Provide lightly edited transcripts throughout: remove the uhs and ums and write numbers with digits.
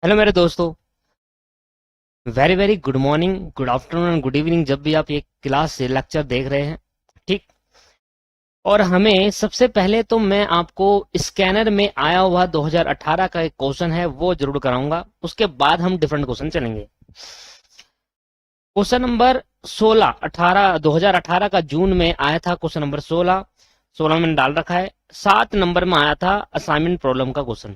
Hello मेरे दोस्तों। Very very good morning, good afternoon and good evening, जब भी आप ये क्लास से लेक्चर देख रहे हैं। ठीक। और हमें सबसे पहले तो मैं आपको स्कैनर में आया हुआ 2018 का एक क्वेश्चन है वो जरूर कराऊंगा। उसके बाद हम डिफरेंट क्वेश्चन चलेंगे। क्वेश्चन नंबर 16 18 2018 का जून में आया था। क्वेश्चन नंबर 16 मैंने डाल रखा है। 7 नंबर में आया था असाइनमेंट प्रॉब्लम का क्वेश्चन।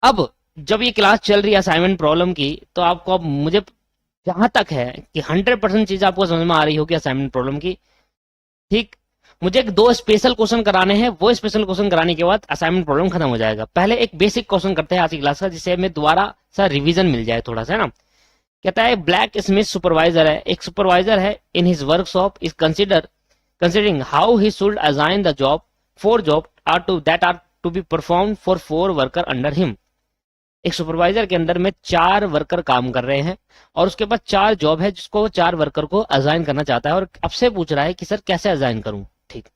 अब जब ये क्लास चल रही है असाइनमेंट प्रॉब्लम की, तो आपको अब मुझे जहां तक है कि 100% चीज आपको समझ में आ रही होगी असाइनमेंट प्रॉब्लम की। ठीक। मुझे एक दो स्पेशल क्वेश्चन कराने हैं, वो स्पेशल क्वेश्चन कराने के बाद असाइनमेंट प्रॉब्लम खत्म हो जाएगा। पहले एक बेसिक क्वेश्चन करते हैं आज की क्लास का, जिससे हमें दोबारा सा रिवीजन मिल जाए थोड़ा सा, है ना। कहता है ब्लैक स्मिथ सुपरवाइजर है, एक सुपरवाइजर है in his workshop is considering how he should assign the job four job are to be perform for 4 worker under him. एक सुपरवाइजर के अंदर में 4 वर्कर काम कर रहे हैं और उसके पास 4 जॉब है जिसको वो 4 वर्कर को असाइन करना चाहता है, और अब से पूछ रहा है कि सर कैसे असाइन करूं। ठीक।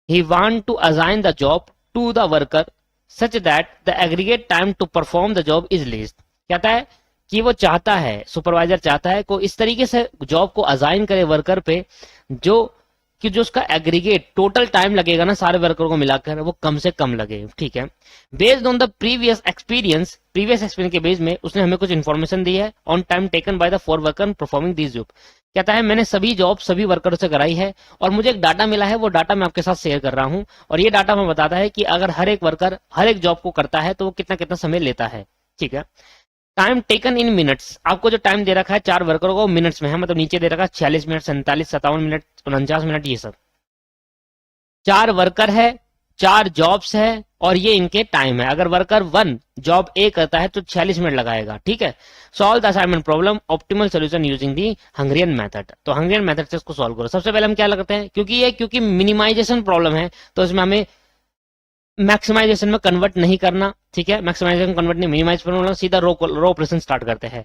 He want to assign the job to the worker such that the aggregate time to perform the job is least. कहता है कि वो चाहता है, सुपरवाइजर चाहता है को इस तरीके से जॉब को असाइन करे वर्कर पे जो जो उसका एग्रीगेट टोटल टाइम लगेगा ना सारे वर्करों को मिलाकर, वो कम से कम लगे। ठीक है। Based on the previous experience के बेस में उसने हमें कुछ इन्फॉर्मेशन दी है on time taken by the 4 worker performing this job. कहता है मैंने सभी जॉब सभी वर्करों से कराई है और मुझे एक डाटा मिला है, वो डाटा मैं आपके साथ शेयर कर रहा हूं। और ये डाटा हमें बताता है कि अगर हर एक वर्कर हर एक जॉब को करता है तो वो कितना कितना समय लेता है। ठीक है। टाइम टेकन इन मिनट्स, आपको जो टाइम दे रखा है 4 वर्करों को मिनट्स में है, मतलब नीचे दे रखा है 46 मिनट, 47, 57 मिनट, 49 मिनट, ये सब 4 वर्कर है, 4 जॉब्स है और ये इनके टाइम है। अगर वर्कर 1 जॉब ए करता है तो 46 मिनट लगाएगा। ठीक है। Solve the assignment problem optimal solution using the Hungarian method. तो हंगरियन मेथड से इसको सॉल्व करो। सबसे पहले हम क्या करते हैं, क्योंकि मिनिमाइजेशन प्रॉब्लम है तो इसमें हमें मैक्सिमाइजेशन में कन्वर्ट नहीं करना। ठीक है। मैक्सिमाइजेशन कन्वर्ट नहीं, मिनिमाइज करना, सीधा रो ऑपरेशन स्टार्ट करते हैं।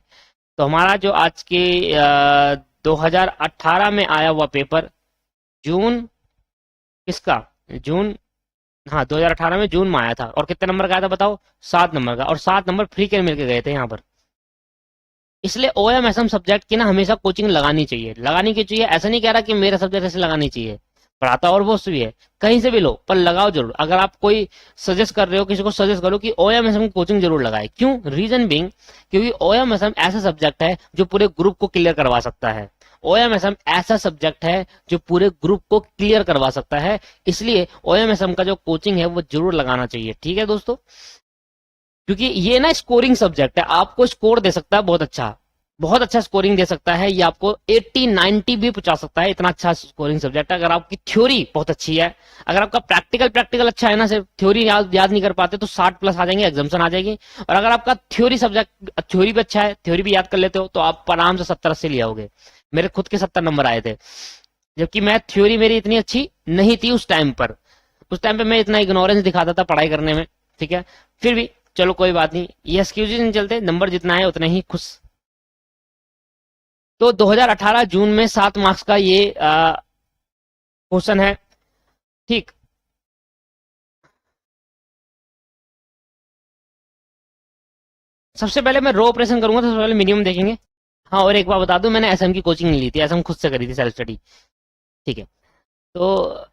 तो हमारा जो आज के 2018 में आया हुआ पेपर, जून किसका, जून, हाँ 2018 में जून में आया था, और कितने नंबर का आया था बताओ, 7 नंबर का, और 7 नंबर फ्री के मिलके गए थे यहाँ पर। इसलिए ओएमएसएम सब्जेक्ट की ना हमेशा कोचिंग लगानी चाहिए, ऐसा नहीं कह रहा कि मेरा सब्जेक्ट ऐसे लगानी चाहिए, पढ़ाता और वो भी है, कहीं से भी लो पर लगाओ जरूर। अगर आप कोई सजेस्ट कर रहे हो, किसी को सजेस्ट करो कि ओएमएसएम की कोचिंग जरूर लगाए। क्यों? रीजन बिंग, क्योंकि ओएमएसएम ऐसा सब्जेक्ट है जो पूरे ग्रुप को क्लियर करवा सकता है। ओएमएसएम ऐसा सब्जेक्ट है जो पूरे ग्रुप को क्लियर करवा सकता है, इसलिए ओएमएसएम का जो कोचिंग है वो जरूर लगाना चाहिए। ठीक है दोस्तों, क्योंकि ये ना स्कोरिंग सब्जेक्ट है, आपको स्कोर दे सकता है बहुत अच्छा स्कोरिंग दे सकता है। ये आपको 80 90 भी पहुंचा सकता है, इतना अच्छा स्कोरिंग सब्जेक्ट है। अगर आपकी थ्योरी बहुत अच्छी है, अगर आपका प्रैक्टिकल अच्छा है ना, सिर्फ थ्योरी याद नहीं कर पाते तो 60+ आ जाएंगे, एग्जाम्शन आ जाएगी। और अगर आपका थ्योरी भी अच्छा है, थ्योरी भी याद कर लेते हो तो आप आराम से 70-80 ले आओगे। मेरे खुद के 70 नंबर आए थे, जबकि मैं थ्योरी मेरी इतनी अच्छी नहीं थी उस टाइम पर। उस टाइम पे मैं इतना इग्नोरेंस दिखाता था पढ़ाई करने में। ठीक है। फिर भी चलो कोई बात नहीं, ये एक्सक्यूजेस नहीं चलते, नंबर जितना है उतने ही खुश। तो 2018 जून में 7 मार्क्स का ये क्वेश्चन है। ठीक। सबसे पहले मैं रो ऑपरेशन करूंगा तो सबसे पहले मिनिमम देखेंगे। हाँ, और एक बार बता दूं, मैंने एसएम की कोचिंग नहीं ली थी, एसएम खुद से करी थी, सेल्फ स्टडी। ठीक है। तो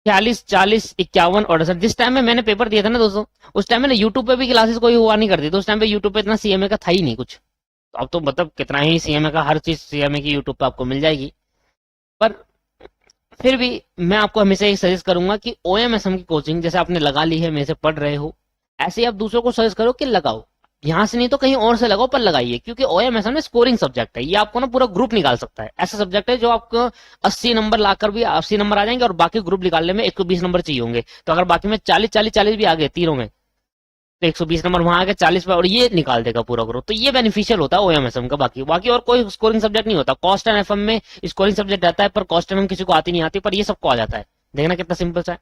46, 40, 51 और 68 जिस टाइम में मैंने पेपर दिया था ना दोस्तों, उस टाइम में ना यूट्यूब पे भी क्लासेस कोई हुआ नहीं करती, तो उस टाइम पे यूट्यूब पे इतना सीएमए का था ही नहीं कुछ। तो अब तो मतलब कितना ही सीएमए का, हर चीज सीएमए की यूट्यूब पे आपको मिल जाएगी। पर फिर भी मैं आपको हमेशा ये सजेस्ट करूंगा कि ओएमएसएम की कोचिंग जैसे आपने लगा ली है, मेरे से पढ़ रहे हो, ऐसे ही आप दूसरों को सजेस्ट करो कि लगाओ। यहां से नहीं तो कहीं और से लगाओ पर लगाइए, क्योंकि ओएमएसएम में स्कोरिंग सब्जेक्ट है, ये आपको ना पूरा ग्रुप निकाल सकता है। ऐसा सब्जेक्ट है जो आपको 80 नंबर लाकर भी 80 नंबर आ जाएंगे और बाकी ग्रुप निकालने में 120 नंबर चाहिए होंगे। तो अगर बाकी में 40 भी आ गए तीनों में, तो 120 नंबर वहां आके 40 पे, और ये निकाल देगा पूरा ग्रुप। तो ये बेनिफिशियल होता है ओएमएसएम का। बाकी और कोई स्कोरिंग सब्जेक्ट नहीं होता। कॉस्ट एंड एफएम में स्कोरिंग सब्जेक्ट रहता है, पर कॉस्ट एंड एफएम किसी को आती नहीं आती, पर ये सबको आ जाता है। देखना कितना सिंपल सा है।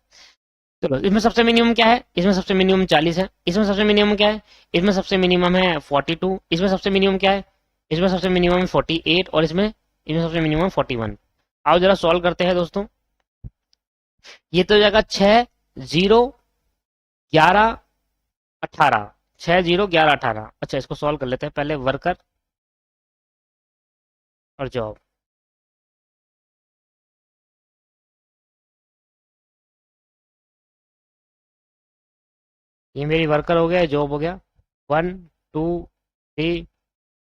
चलो, इसमें सबसे मिनिमम क्या है, इसमें सबसे मिनिमम 40 है। इसमें सबसे मिनिमम क्या है, इसमें सबसे मिनिमम है 42। इसमें सबसे मिनिमम क्या है, इसमें सबसे मिनिमम 48, और इसमें इसमें सबसे मिनिमम 41। आओ जरा सॉल्व करते हैं दोस्तों। ये तो हो जाएगा 6, 0, 11, 18, 6 0 11 18। अच्छा, इसको सॉल्व कर लेते हैं पहले। वर्कर और जॉब, ये मेरी वर्कर हो गया, जॉब हो गया। 1 2 3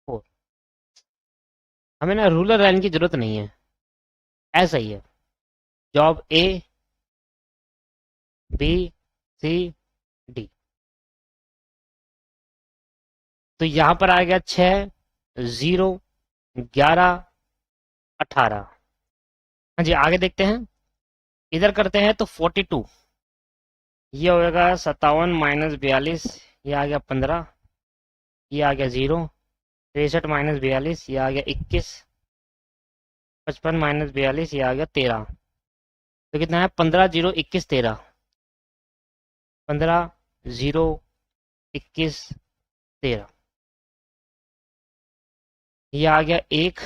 4। हमें ना रूलर लाइन की जरूरत नहीं है, ऐसा ही है। Job A B C D. तो यहां पर आ गया 6 0 11 18। हाँ जी, आगे देखते हैं। इधर करते हैं तो 42, ये होगा 57 - 42, ये आ गया 15, ये आ गया 0। 63 - 42, ये आ गया 21। 55 - 42, ये आ गया 13। तो कितना है? 15 0 21 13। 15 0 21 13, ये आ गया 1।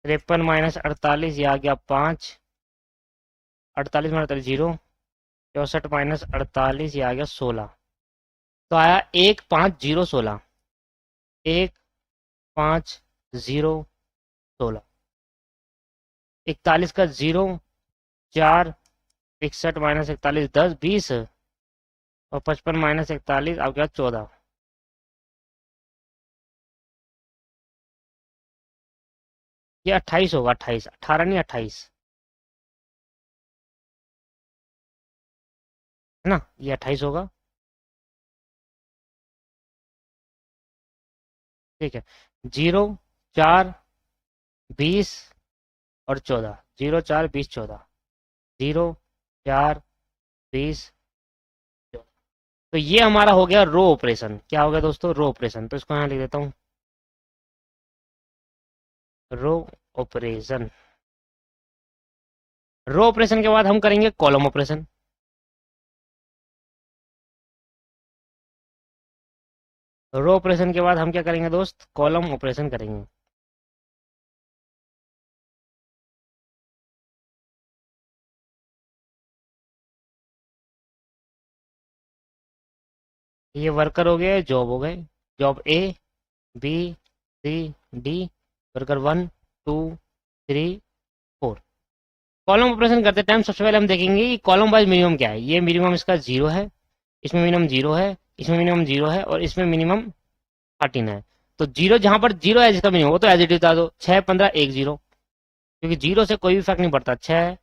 53 - 48, ये आ गया 5। 48 - 48 0। 64 - 48, ये आ गया 16। तो आया 1 5 0 16। 1 5 0 16। 41 का 0 4। 61 - 41 10 20। और 55 - 41 आ गया 14। ये 28 होगा, 28 18 नहीं 28, है ना? ये 28 होगा। ठीक है। 0 4 20 और 14। 0 4 20 14। 0 4 20 14। तो ये हमारा हो गया रो ऑपरेशन। क्या हो गया दोस्तों? Row operation. तो इसको यहाँ लिख देता हूँ, रो ऑपरेशन। रो ऑपरेशन के बाद हम करेंगे कॉलम ऑपरेशन। रो ऑपरेशन के बाद हम क्या करेंगे दोस्त? कॉलम ऑपरेशन करेंगे। ये वर्कर हो गए, जॉब हो गए। Job A B C D. Worker 1 2 3 4। Column operation करते टाइम सबसे पहले हम देखेंगे कि कॉलम वाइज मिनिमम क्या है। ये मिनिमम इसका 0 है, इसमें मिनिमम 0 है, इसमें मिनिमम 0 है, और इसमें मिनिमम 13 है। तो 0 जहां पर 0 है जिसका मिनिमम, वो तो एज इट इज बता दो। 6 15 1 0, क्योंकि 0 से कोई भी फर्क नहीं पड़ता। 6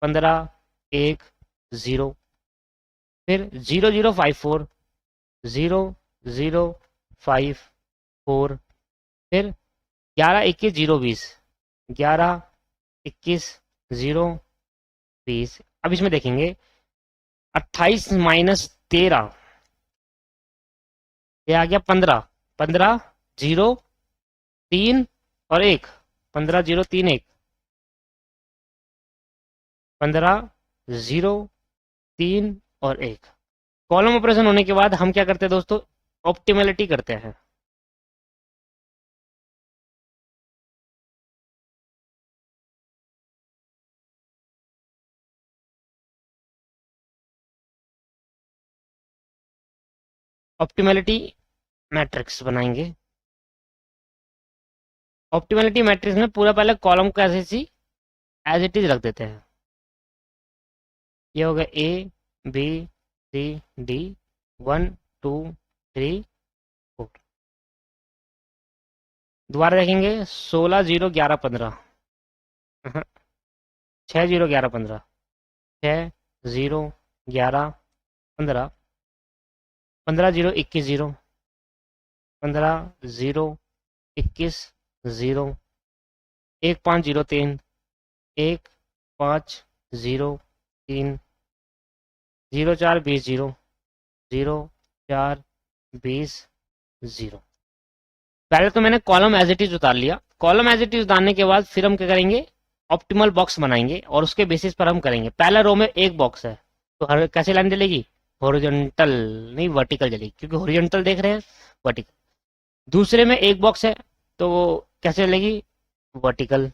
15 1 0। फिर 0 0 5 4। 0 0 5 4। फिर 11 21 0 20। 11 21 0 20। अब इसमें देखेंगे 28 - 13, ये आ गया 15। 15 0 3 और 1। 15 0 3 1। 15 0 3 और 1। कॉलम ऑपरेशन होने के बाद हम क्या करते हैं दोस्तों? ऑप्टिमलिटी करते हैं। ऑप्टिमलिटी मैट्रिक्स बनाएंगे। ऑप्टिमलिटी मैट्रिक्स में पूरा पहले कॉलम को ऐसे सी एज इट इज रख देते हैं। ये हो गया ए बी सी डी 1 2 3 4। दोबारा देखेंगे 16 0 11 15। 6 0 11 15। 6 0 11 15। 15 0 21 0। 15 0 21 0। 1 5 0 3। 1 5 0 3। 0 4 20 0। 0 4 20 0। पहले तो मैंने कॉलम एज इट इज उतार लिया। कॉलम एज इट इज उतारने के बाद फिर हम क्या करेंगे? ऑप्टिमल बॉक्स बनाएंगे और उसके बेसिस पर हम करेंगे। पहला रो में एक बॉक्स है, तो हर कैसे लाइन चलेगी? हॉरिजॉन्टल नहीं, वर्टिकल चलेगी, क्योंकि हॉरिजॉन्टल देख रहे हैं, वर्टिकल। दूसरे में एक बॉक्स है, तो वो कैसे चलेगी? वर्टिकल।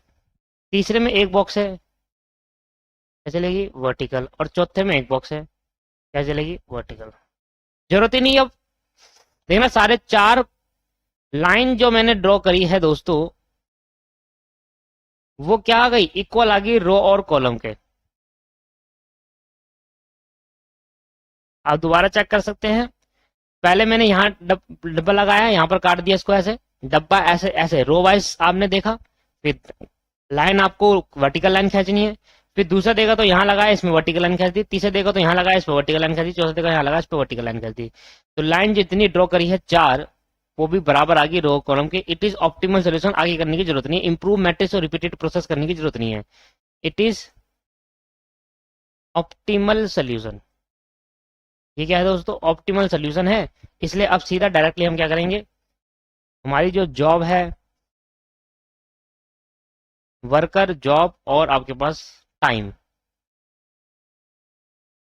तीसरे में एक बॉक्स है, कैसे चलेगी? वर्टिकल। और चौथे में एक बॉक्स है, क्या चलेगी? वर्टिकल। जरूरत ही नहीं अब देखना सारे चार लाइन जो मैंने ड्रॉ करी है दोस्तों, वो क्या आ गई, इक्वल आ गई रो और कॉलम के। आप दोबारा चेक कर सकते हैं। पहले मैंने यहाँ डब्बा लगाया, यहाँ पर काट दिया इसको ऐसे, डब्बा ऐसे ऐसे रो वाइज आपने देखा। फिर लाइन आपको वर्टिकल लाइन खींचनी है, फिर दूसरा देगा तो यहाँ लगाया, इसमें वर्टिकल लाइन खींच दी, तीसरा देगा तो यहाँ लगाया, इस पर वर्टिकल लाइन खींच दी, चौथा देगा यहाँ लगाया, इस पर वर्टिकल लाइन खींच दी। तो लाइन जितनी ड्रॉ करी है चार, वो भी बराबर आ गई रो कॉलम के। इट इज ऑप्टिमल सोल्यूशन, आगे करने की जरूरत नहीं है, इंप्रूव मैट्रिक्स और रिपीटेड प्रोसेस करने की जरूरत नहीं है। It is optimal solution. ये क्या है दोस्तों, ऑप्टिमल सोल्यूशन है। इसलिए अब सीधा डायरेक्टली हम क्या करेंगे, हमारी जो जॉब है, वर्कर, जॉब और आपके पास टाइम,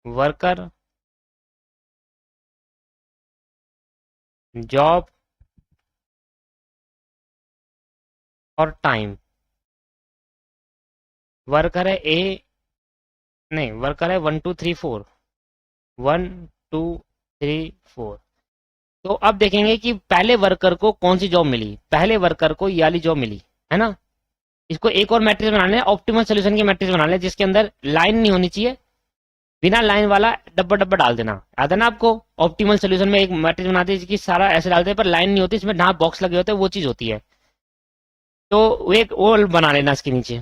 वर्कर, जॉब और टाइम। वर्कर है ए, नहीं वर्कर है 1 2 3 4, 1 2 3 4। तो अब देखेंगे कि पहले वर्कर को कौन सी जॉब मिली, पहले वर्कर को ये वाली जॉब मिली है ना। इसको एक और मैट्रिक्स बनाने, ऑप्टिमल सोल्यूशन की मैट्रिक्स बनाने, जिसके अंदर लाइन नहीं होनी चाहिए, बिना लाइन वाला डब्बा डब्बा डाल देना। याद है ना आपको, ऑप्टिमल सोल्यूशन में एक मैट्रिक्स बनाते हैं जिसकी सारा ऐसे डालते हैं पर लाइन नहीं होती, इसमें जहाँ बॉक्स लगे होते हैं वो चीज होती है। तो वो एक वो बना लेना इसके नीचे।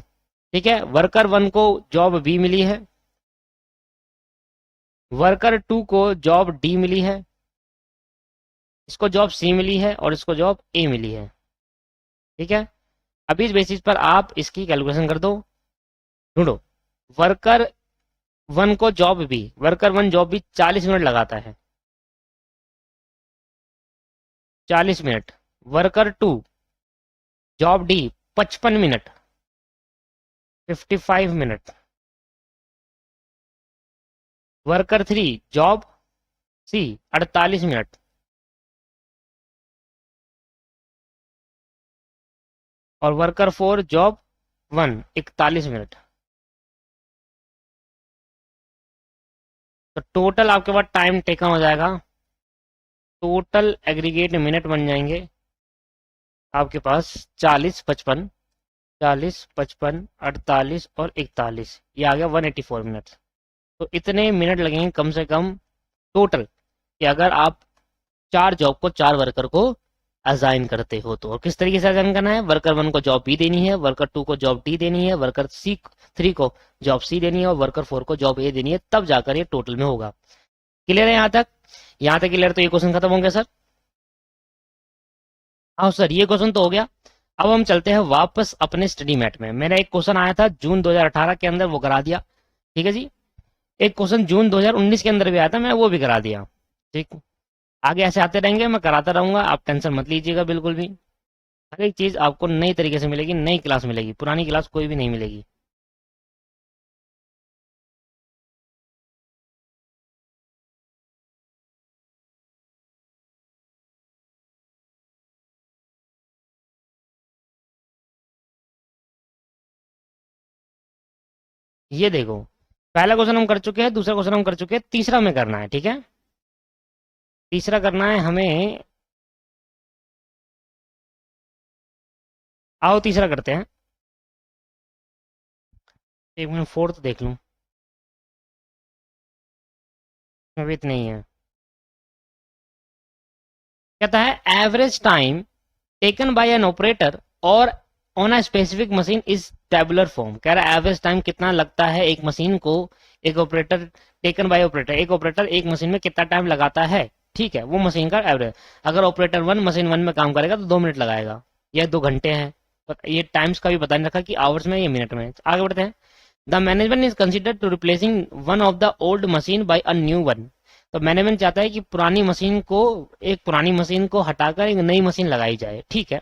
ठीक है, वर्कर 1 को जॉब बी मिली है, वर्कर 2 को जॉब डी मिली है, इसको जॉब सी मिली है और इसको जॉब ए मिली है। ठीक है, अभी इस बेसिस पर आप इसकी कैलकुलेशन कर दो, ढूंढो। वर्कर 1 को job B, worker 1 job B 40 minute लगाता है, 40 minute. Worker 2 job D 55 minute, 55 minute. Worker 3 job C 48 minute, और वर्कर 4 जॉब 1 41 मिनट। तो टोटल आपके पास टाइम टेकन हो जाएगा, टोटल एग्रीगेट मिनट बन जाएंगे आपके पास 40 55, 40 55 48 और 41, ये आ गया 184 मिनट। तो इतने मिनट लगेंगे कम से कम टोटल, कि अगर आप चार जॉब को चार वर्कर को असाइन करते हो तो। और किस तरीके से असाइन करना है, वर्कर 1 को जॉब बी देनी है, वर्कर 2 को जॉब डी देनी है, वर्कर 3 को जॉब सी देनी है और वर्कर 4 को जॉब ए देनी है, तब जाकर ये टोटल में होगा। क्लियर है यहाँ तक, यहाँ तक क्लियर। तो ये क्वेश्चन खत्म हो गया सर। हाँ सर, ये क्वेश्चन तो हो गया। अब हम चलते हैं वापस अपने स्टडी मैट में। मेरा एक क्वेश्चन आया था जून 2018 के अंदर, वो करा दिया। ठीक है जी। एक क्वेश्चन जून 2019 के अंदर भी आया था, मैं वो भी करा दिया। ठीक, आगे ऐसे आते रहेंगे, मैं कराता रहूंगा, आप टेंशन मत लीजिएगा बिल्कुल भी। हर एक चीज आपको नई तरीके से मिलेगी, नई क्लास मिलेगी, पुरानी क्लास कोई भी नहीं मिलेगी। ये देखो, पहला क्वेश्चन हम कर चुके हैं, दूसरा क्वेश्चन हम कर चुके हैं, तीसरा में करना है। ठीक है, तीसरा करना है हमें। आओ तीसरा करते हैं। एक मिनट, फोर्थ देख लूं, अभी इतना ही है। कहता है average time taken by an operator और on a specific machine is tabular form. कह रहा है एवरेज टाइम कितना लगता है एक मशीन को, एक ऑपरेटर, टेकन बाय ऑपरेटर, एक ऑपरेटर एक मशीन में कितना टाइम लगाता है। ठीक है, वो मशीन का एवरेज। अगर ऑपरेटर 1 मशीन 1 में काम करेगा तो 2 मिनट लगाएगा, या 2 घंटे हैं। तो ये टाइम्स का भी पता नहीं रखा कि आवर्स में या मिनट में। आगे बढ़ते हैं। The management is consider to replacing one of the old machine by a new one. तो मैनेजमेंट चाहता है कि पुरानी मशीन को, एक पुरानी मशीन को हटाकर एक नई मशीन लगाई जाए। ठीक है,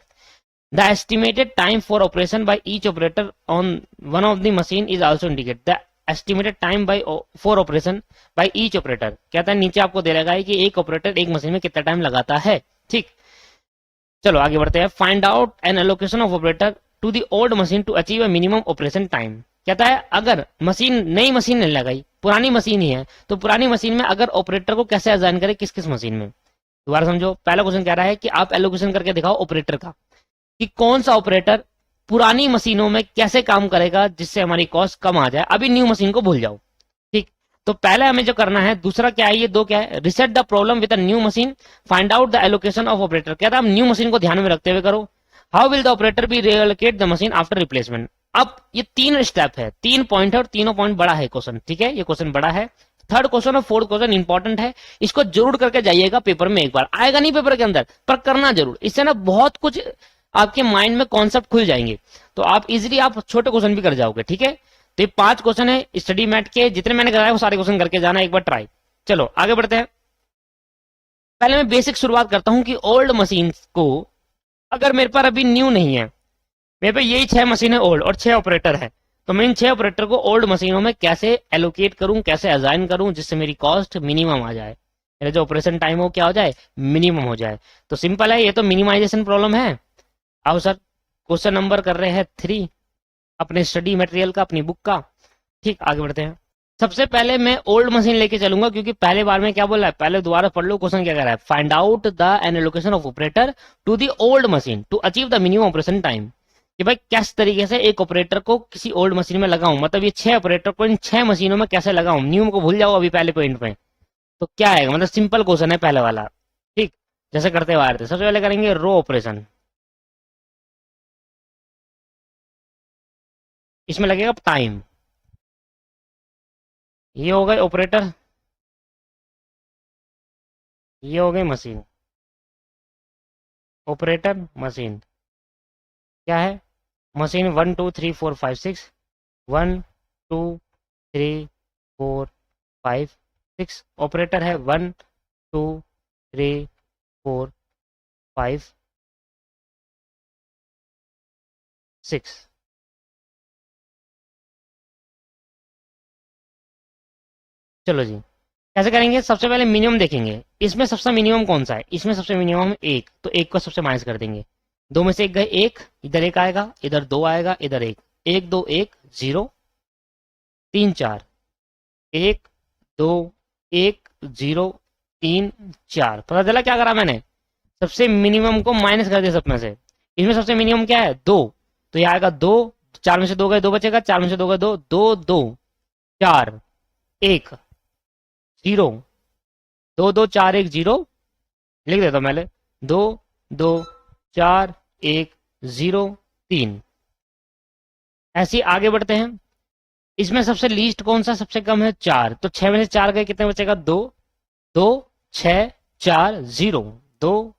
the estimated time for operation by each operator on one of the machine is also indicate the estimated time by for operation by each operator. कहता है नीचे आपको दे रखा है कि एक ऑपरेटर एक मशीन में कितना टाइम लगाता है। ठीक, चलो आगे बढ़ते हैं। Find out an allocation of operator to the old machine to achieve a minimum operation time. कहता है अगर मशीन, नई मशीन नहीं लगाई, पुरानी मशीन ही है, तो पुरानी मशीन में अगर ऑपरेटर को कैसे असाइन करें, किस किस मशीन में। दोबारा समझो, पहला क्वेश्चन कह रहा है कि आप एलोकेशन करके दिखाओ ऑपरेटर का, कि कौन सा ऑपरेटर पुरानी मशीनों में कैसे काम करेगा जिससे हमारी कॉस्ट कम आ जाए, अभी न्यू मशीन को भूल जाओ। ठीक, तो पहले हमें जो करना है, दूसरा क्या है, ये दो क्या है, reset the problem with a new machine, find out the allocation of operator. कहता है हम न्यू मशीन को ध्यान में रखते हुए करो। How will the operator be reallocate the machine after replacement. अब ये तीन स्टेप है, तीन पॉइंट है और तीनों पॉइंट बड़ा है क्वेश्चन, ठीक है, ये क्वेश्चन बड़ा है। थर्ड क्वेश्चन और फोर्थ क्वेश्चन इंपॉर्टेंट है, इसको जरूर करके जाइएगा पेपर में, एक बार आएगा नहीं पेपर के अंदर, पर करना जरूर, इससे ना बहुत कुछ आपके माइंड में कॉन्सेप्ट खुल जाएंगे, तो आप इजीली आप छोटे क्वेश्चन भी कर जाओगे, ठीक है। तो ये 5 क्वेश्चन है स्टडी मैट के, जितने मैंने कराया वो सारे क्वेश्चन करके जाना एक बार ट्राई। चलो आगे बढ़ते हैं। पहले मैं बेसिक शुरुआत करता हूं कि ओल्ड मशीन को, अगर मेरे पास अभी न्यू नहीं है, मेरे पे यही 6 मशीन है ओल्ड और 6 ऑपरेटर है, तो मैं इन 6 ऑपरेटर को ओल्ड मशीनों में कैसे एलोकेट करूं, कैसे असाइन करूं जिससे मेरी कॉस्ट मिनिमम आ जाए, मेरा जो ऑपरेशन टाइम हो क्या हो जाए, मिनिमम हो जाए। तो सिंपल है, ये तो मिनिमाइजेशन प्रॉब्लम है। आओ सर, क्वेश्चन नंबर कर रहे हैं 3 अपने स्टडी मटेरियल का, अपनी बुक का। ठीक, आगे बढ़ते हैं। सबसे पहले मैं ओल्ड मशीन लेके चलूंगा, क्योंकि पहले बार में क्या बोला है, पहले दोबारा पढ़ लो क्वेश्चन क्या कह रहा है, find out the an allocation of operator to the old machine to achieve the minimum operation time. कि भाई किस तरीके से एक ऑपरेटर को किसी ओल्ड मशीन में लगाऊं, मतलब ये 6 ऑपरेटर को इन 6 मशीनों में कैसे लगाऊं, न्यू को भूल जाओ अभी पहले पॉइंट में। तो क्या आएगा, मतलब सिंपल क्वेश्चन है पहले वाला। ठीक, जैसे करते हुए आ रहे थे, सबसे पहले करेंगे रो ऑपरेशन, इसमें लगेगा टाइम। ये हो गए ऑपरेटर, ये हो गई मशीन, ऑपरेटर मशीन क्या है, मशीन 1 2 3 4 5 6, 1 2 3 4 5 6, ऑपरेटर है 1 2 3 4 5 6। चलो जी, कैसे करेंगे, सबसे पहले मिनिमम देखेंगे, इसमें सबसे मिनिमम कौन सा है, इसमें सबसे मिनिमम एक, तो एक को सबसे माइनस कर देंगे, दो में से एक गए, एक इधर, एक आएगा इधर, दो आएगा इधर, एक, एक दो एक, जीरो, तीन चार, एक दो एक, जीरो, तीन चार, पता चला क्या करा मैंने, सबसे मिनिमम को माइनस कर दिया सब में से। इसमें सबसे मिनिमम क्या है, दो, तो ये आएगा दो, चार में से दो गए, दो बचेगा, चार में से दो गए, दो दो दो, चार, एक, जीरो, दो दो चार एक, जीरो, लिख देता हूं पहले, दो दो चार एक, जीरो, तीन। ऐसे ही आगे बढ़ते हैं, इसमें सबसे लीस्ट कौन सा, सबसे कम है चार, तो छह में से चार गए, कितने बचेगा, दो, दो छ चार जीरो, दो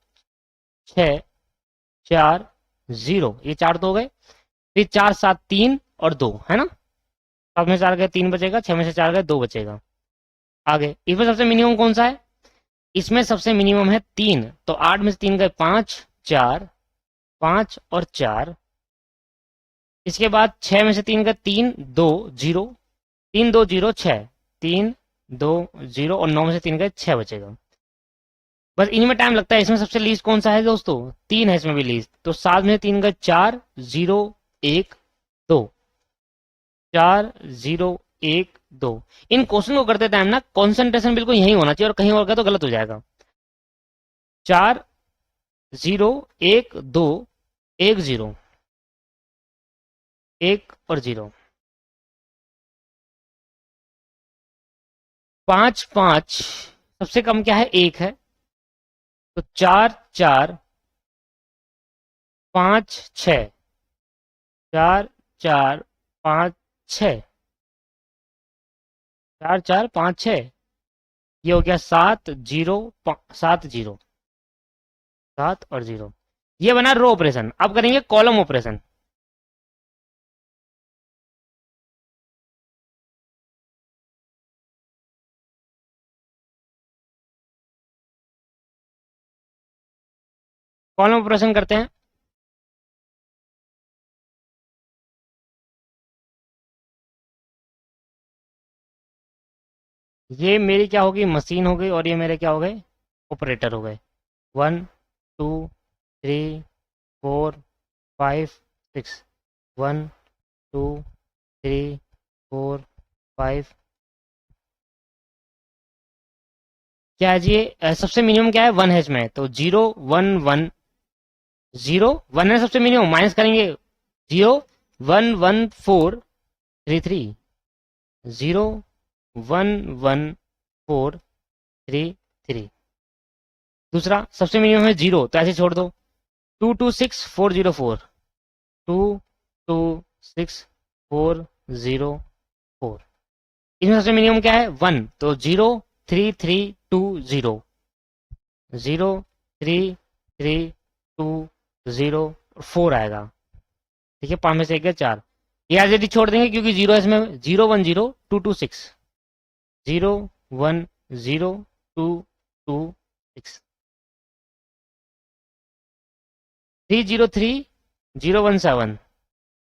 छ चार जीरो, ये चार तो हो गए, फिर चार सात तीन और दो है ना, सात में से चार गए तीन बचेगा, छह में से चार गए दो बचेगा। आगे इसमें सबसे मिनिमम कौन सा है, इसमें सबसे मिनिमम है तीन, तो आठ में से तीन गए पांच, चार, पांच और चार, इसके बाद छह में से तीन गए तीन, दो जीरो, तीन दो जीरो छह, तीन दो जीरो और नौ में से तीन गए छह बचेगा। बस इन्हीं में टाइम लगता है। इसमें सबसे लीस्ट कौन सा है दोस्तों, तीन है इसमें भी लीस्ट, तो सात में से तीन गए चार, जीरो एक दो, चार जीरो एक दो। इन क्वेश्चन को करते टाइम ना कंसंट्रेशन बिल्कुल यही होना चाहिए, और कहीं और गया तो गलत हो जाएगा। चार जीरो एक दो, एक जीरो, एक और जीरो, पांच पांच, सबसे कम क्या है, एक है, तो चार चार पांच छ, चार चार पांच छ, चार चार पांच छ, ये हो गया सात जीरो, सात जीरो, सात और जीरो, ये बना रो ऑपरेशन। अब करेंगे कॉलम ऑपरेशन। कॉलम ऑपरेशन करते हैं, ये मेरी क्या होगी, मशीन हो गई, और ये मेरे क्या हो गए, ऑपरेटर हो गए। One two three four five six, one two three four five क्या है जी ये? सबसे मिनिमम क्या है? 1 है इसमें, तो 0 1 1 0 1 है सबसे मिनिमम, माइनस करेंगे 0 1 1 4 3 3 0 1 1 4 3 3। दूसरा सबसे मिनिमम है 0, तो ऐसे छोड़ दो। 2 2 6 4 0 4 2 2 6 4 0 4। इसमें सबसे मिनिमम क्या है? 1, तो 0 3 3 2 0 0 3 3 2 0 4 आएगा। ठीक है, 5 में से 1 गया 4। ये एज इट इज छोड़ देंगे क्योंकि 0 है इसमें। 0 1 0 2 2 6 0 1 0 2 2 6 3 0 3 0 1 7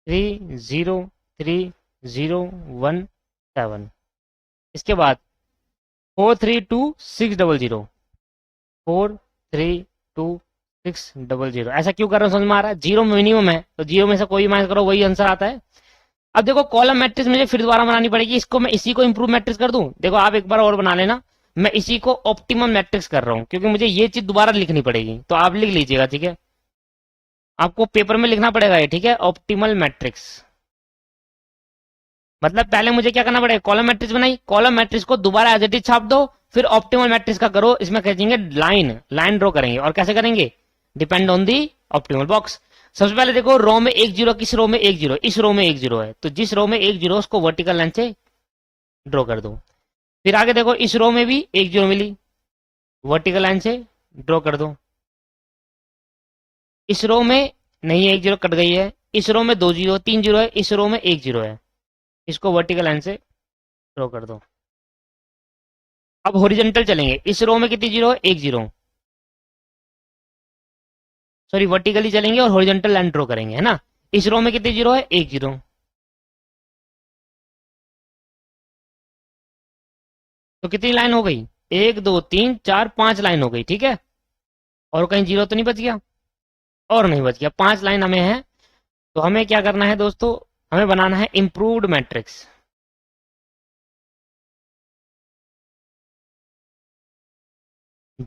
3 0 3 0 1 7। इसके बाद 4 3 2 6 0 0 4 3 2 6 0 0। ऐसा क्यों कर रहा हूँ समझ में आ रहा है? 0 मिनिमम है, तो 0 में से कोई माइनस करो वही आंसर आता है। अब देखो कॉलम मैट्रिक्स मुझे फिर दोबारा बनानी पड़ेगी। इसको मैं इसी को इंप्रूव मैट्रिक्स कर दूं। देखो आप एक बार और बना लेना। मैं इसी को ऑप्टिमम मैट्रिक्स कर रहा हूं क्योंकि मुझे ये चीज दोबारा लिखनी पड़ेगी, तो आप लिख लीजिएगा। ठीक है, आपको पेपर में लिखना पड़ेगा ये। ठीक है, ऑप्टिमल मैट्रिक्स मतलब पहले मुझे क्या करना पड़ेगा? कॉलम मैट्रिक्स बनाई, कॉलम मैट्रिक्स को दोबारा एज इट इज छाप दो, फिर ऑप्टिमल मैट्रिक्स का करो। इसमें खींचेंगे लाइन, लाइन ड्रॉ करेंगे। और कैसे करेंगे? Depend on the optimal box. सबसे पहले देखो रो में 1 0, किस रो में 1 0? इस रो में 1 0 है, तो जिस रो में 1 0 उसको वर्टिकल लाइन से ड्रॉ कर दो। फिर आगे देखो इस रो में भी 1 0 मिली, वर्टिकल लाइन से ड्रॉ कर दो। इस रो में नहीं है, 1 0 कट गई है। इस रो में 2 0 3 0 है, इस रो में 1 0 है, इसको वर्टिकल लाइन से ड्रॉ कर दो। अब हॉरिजॉन्टल चलेंगे। इस रो में कितनी 0 है? 1 0। सॉरी, वर्टिकली चलेंगे और हॉरिजॉन्टल लाइन ड्रॉ करेंगे, है ना। इस रो में कितनी 0 है? 1 0। तो कितनी लाइन हो गई? 1 2 3 4 5 लाइन हो गई। ठीक है, और कहीं 0 तो नहीं बच गया? और नहीं बच गया, 5 लाइन हमें है। तो हमें क्या करना है दोस्तों? हमें बनाना है इंप्रूव्ड मैट्रिक्स।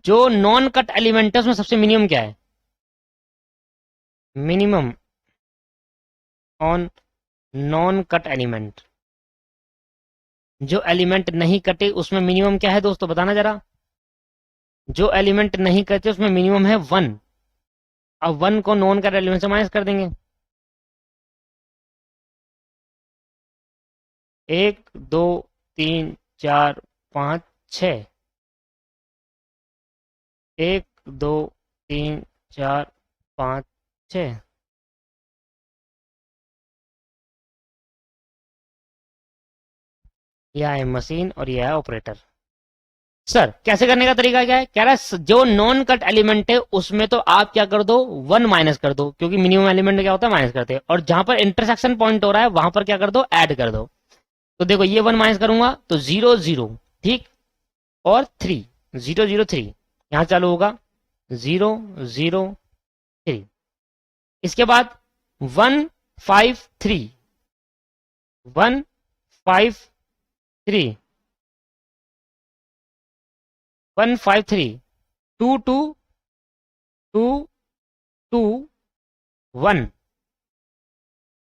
जो नॉन कट एलिमेंट है उसमें सबसे मिनिमम क्या है? Minimum on non cut element. जो एलिमेंट नहीं कटे उसमें मिनिमम क्या है दोस्तों? बताना जरा। जो एलिमेंट नहीं कटे उसमें मिनिमम है 1। अब 1 को नॉन कट एलिमेंट से माइनस कर देंगे। 1 2 3 4 5 6। 1 2 3 4 5 6। यह है मशीन और यह है ऑपरेटर। सर कैसे करने का तरीका क्या है? कह रहा है जो नॉन कट एलिमेंट है उसमें तो आप क्या कर दो? 1 माइनस कर दो, क्योंकि मिनिमम एलिमेंट क्या होता है? माइनस करते हैं। और जहां पर इंटरसेक्शन पॉइंट हो रहा है वहां पर क्या कर दो? ऐड कर दो। तो देखो ये 1 माइनस करूंगा तो 0 0, ठीक, और 3 0 0 3 यहां चालू होगा 0 0 3। इसके बाद 1 5 3 1 5 3 1 5 3 2 2 2 2 1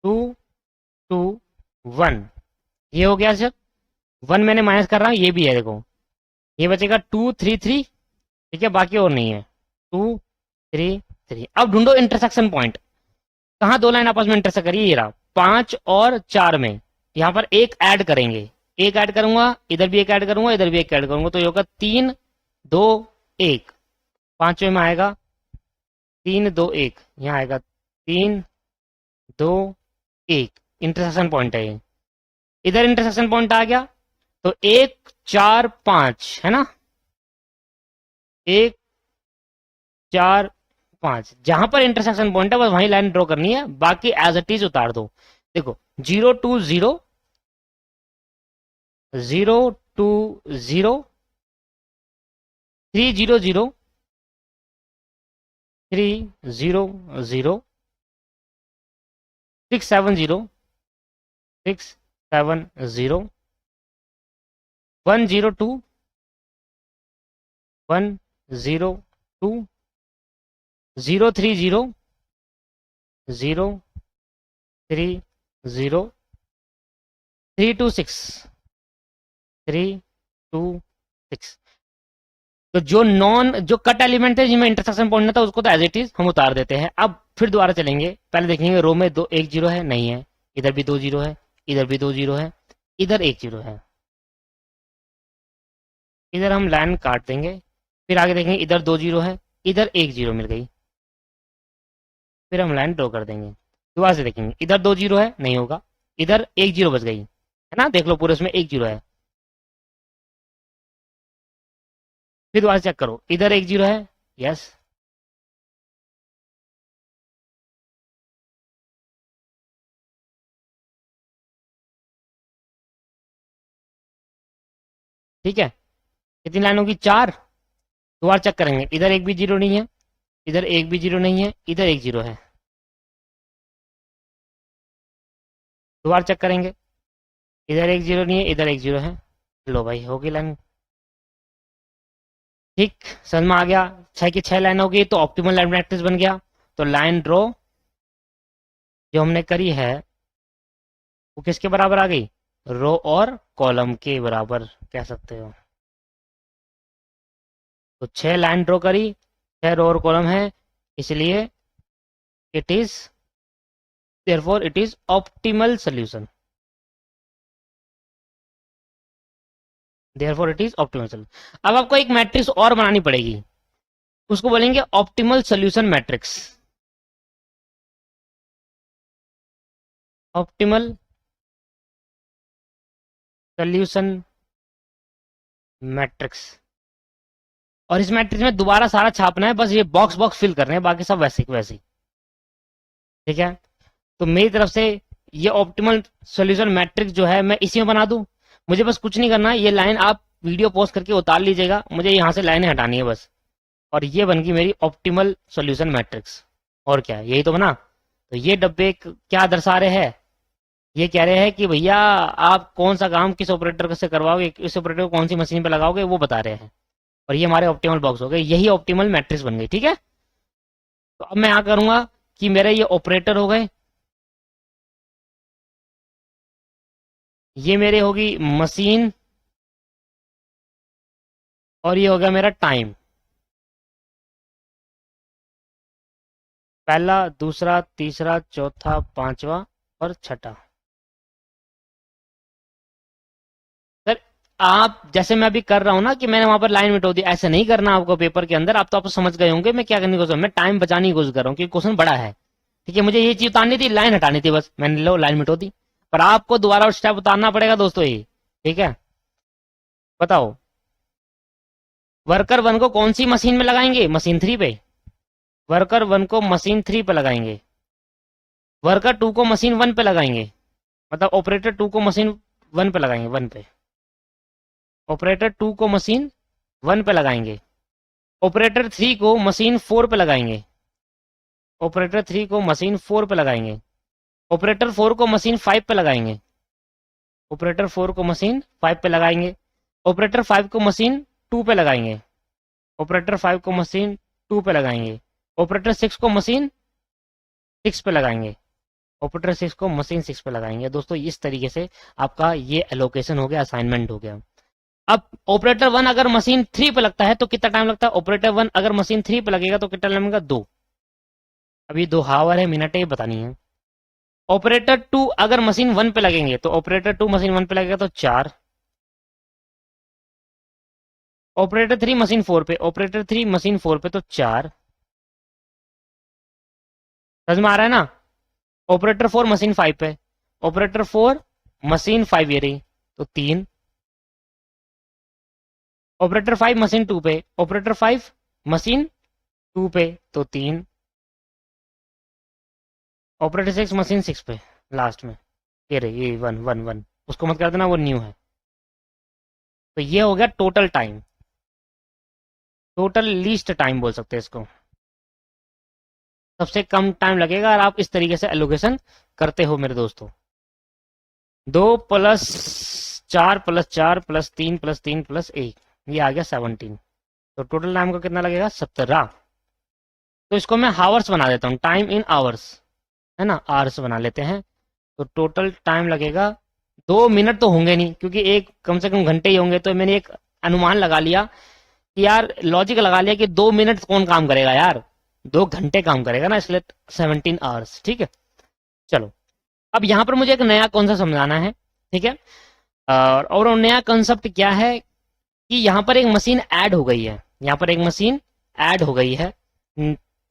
2 2 1। ये हो गया सर। 1 मैंने माइनस कर रहा हूं, ये भी है देखो। ये बचेगा 2 3 3। ठीक है, बाकी और नहीं है। 2 3 3। अब ढूंढो इंटरसेक्शन पॉइंट। कहाँ दो लाइन आपस में इंटरसेक्ट करिए? ये रहा 5 और 4 में। यहां पर एक ऐड करेंगे। एक ऐड करूंगा, इधर भी एक ऐड करूंगा, इधर भी एक ऐड करूंगा, तो ये होगा 3 2 1। पांचवें में आएगा 3 2 1। यहाँ आएगा 3 2 1। इंटरसेक्शन पॉइंट है ये। इधर इंटरसेक्शन पॉइंट आ गया, तो 1 4 5 है ना। 1 4 5 जहां पर इंटरसेक्शन पॉइंट है बस वहीं लाइन ड्रॉ करनी है, बाकी एज इट इज उतार दो। देखो 0 2 0 0 2 0 3 0 0 3 0 0 6 7 0 6 7 0 1 0 2 1 0 2 0 3 0 0 3 0 3 2 6 3 2 6। तो जो कट एलिमेंट है जिनमें इंटरसेक्शन पॉइंट था उसको तो एज इट इज हम उतार देते हैं। अब फिर दोबारा चलेंगे, पहले देखेंगे रो में दो 1 0 है, नहीं है, इधर भी 2 0 है, इधर भी 2 0 है, इधर 1 0 है, इधर हम लाइन काट देंगे। फिर आगे देखेंगे इधर 2 0 है, इधर 1 0 मिल गई, फिर हम लाइन ड्रॉ कर देंगे। दोबारा से देखेंगे इधर 2 0 है, नहीं होगा, इधर 1 0 बच गई, है ना, देख लो पूरे उसमें 1 0 है। फिर दोबारा चेक करो, इधर 1 0 है, यस, ठीक है। कितनी लाइन होगी, 4। दोबारा चेक करेंगे, इधर एक भी 0 नहीं है, इधर एक भी 0 नहीं है, इधर 1 0 है। दोबारा चेक करेंगे, इधर 1 0 नहीं है, इधर 1 0 है। लो भाई होगी लाइन, ठीक, समझ में आ गया। 6 की 6 लाइन होगी तो ऑप्टिमल लाइन मैट्रिक्स बन गया। तो लाइन ड्रॉ जो हमने करी है वो किसके बराबर आ गई, रो और कॉलम के बराबर कह सकते हो। तो 6 लाइन ड्रॉ करी, 6 रो और कॉलम है, इसलिए it is therefore it is optimal solution, therefore it is optimal solution. अब आपको एक मैट्रिक्स और बनानी पड़ेगी, उसको बोलेंगे optimal solution matrix. Optimal solution matrix, और इस मैट्रिक्स में दोबारा सारा छापना है, बस ये बॉक्स बॉक्स फिल करने हैं, बाकी सब वैसे ही वैसे ही, ठीक है। तो मेरी तरफ से ये ऑप्टिमल सॉल्यूशन मैट्रिक्स जो है मैं इसी में बना दूं, मुझे बस कुछ नहीं करना, ये लाइन आप वीडियो पॉज करके उतार लीजिएगा, मुझे यहाँ से लाइनें हटानी है बस, और ये बन गई मेरी ऑप्टिमल सॉल्यूशन मैट्रिक्स। और क्या, यही तो बना। तो ये डब्बे क्या दर्शा रहे हैं, ये कह रहे हैं कि भैया आप कौन सा काम किस ऑपरेटर से करवाओगे, इस ऑपरेटर को कौन सी मशीन पे लगाओगे, वो बता रहे हैं। और ये हमारे ऑप्टिमल बॉक्स हो गए, यही ऑप्टिमल मैट्रिक्स बन गई, ठीक है। तो अब मैं यहाँ करूंगा कि मेरे ये ऑपरेटर हो गए, ये मेरे होगी मशीन, और ये हो गया मेरा टाइम, पहला दूसरा तीसरा चौथा पांचवा और छठा। सर आप जैसे मैं अभी कर रहा हूं ना कि मैंने वहां पर लाइन मिटो दी, ऐसे नहीं करना आपको पेपर के अंदर। आप समझ गए होंगे मैं क्या करने की कोशिश, मैं टाइम बचाने की कोशिश कर रहा हूँ क्योंकि क्वेश्चन बड़ा है, ठीक है। मुझे ये चीज उतारनी थी, लाइन हटानी थी, बस मैंने लो लाइन मिटो दी, पर आपको दोबारा स्टेप उतारना पड़ेगा दोस्तों ये, ठीक है। बताओ, वर्कर 1 को कौन सी मशीन में लगाएंगे, मशीन 3 पे, वर्कर 1 को मशीन 3 पे लगाएंगे, वर्कर 2 को मशीन 1 पे लगाएंगे, मतलब ऑपरेटर 2 को मशीन 1 पे लगाएंगे, 1 पे, ऑपरेटर 2 को मशीन 1 पे लगाएंगे, ऑपरेटर 3 को मशीन 4 पे लगाएंगे, ऑपरेटर 3 को मशीन 4 पे लगाएंगे, ऑपरेटर 4 को मशीन 5 पे लगाएंगे, ऑपरेटर 4 को मशीन 5 पे लगाएंगे, ऑपरेटर 5 को मशीन 2 पे लगाएंगे, ऑपरेटर 5 को मशीन 2 पे लगाएंगे, ऑपरेटर 6 को मशीन 6 पे लगाएंगे, ऑपरेटर 6 को मशीन 6 पे लगाएंगे। दोस्तों इस तरीके से आपका ये एलोकेशन हो गया, असाइनमेंट हो गया। अब ऑपरेटर 1 अगर मशीन 3 पे लगता है तो कितना टाइम लगता है, ऑपरेटर 1 अगर मशीन 3 पे लगेगा तो कितना टाइम लगेगा, 2। अभी 2 हावर है, मिनट है, ये बतानी है। ऑपरेटर 2 अगर मशीन 1 पे लगेंगे तो ऑपरेटर 2 मशीन 1 पे लगेगा तो 4। ऑपरेटर 3 मशीन 4 पे, ऑपरेटर 3 मशीन 4 पे तो 4। समझ में आ रहा है ना। ऑपरेटर 4 मशीन 5 पे, ऑपरेटर 4 मशीन 5 ये रही तो 3। ऑपरेटर 5 मशीन 2 पे, ऑपरेटर 5 मशीन 2 पे तो 3। ऑपरेटर 6 मशीन 6 पे लास्ट में, ये रही, ये 1 1 1, उसको मत कर देना, वो न्यू है। तो ये हो गया total time, total least time बोल सकते हैं इसको, सबसे कम टाइम लगेगा अगर आप इस तरीके से एलोकेशन करते हो मेरे दोस्तों। 2 + 4 + 4 + 3 + 3 + 1, ये आ गया 17। तो टोटल टाइम को कितना लगेगा 17। तो इसको मैं हावर्स बना देता हूँ, टाइम इन आवर्स, है ना, आवर्स बना लेते हैं। तो टोटल टाइम लगेगा 2 मिनट तो होंगे नहीं, क्योंकि एक कम से कम घंटे ही होंगे। तो मैंने एक अनुमान लगा लिया कि यार, लॉजिक लगा लिया कि 2 मिनट कौन काम करेगा यार, 2 घंटे काम करेगा ना, इसलिए 17 आवर्स। ठीक है, चलो। अब यहाँ पर मुझे एक नया कॉन्सेप्ट समझाना है, ठीक है। और वो नया कॉन्सेप्ट क्या है कि यहाँ पर एक मशीन ऐड हो गई है, यहाँ पर एक मशीन ऐड हो गई है,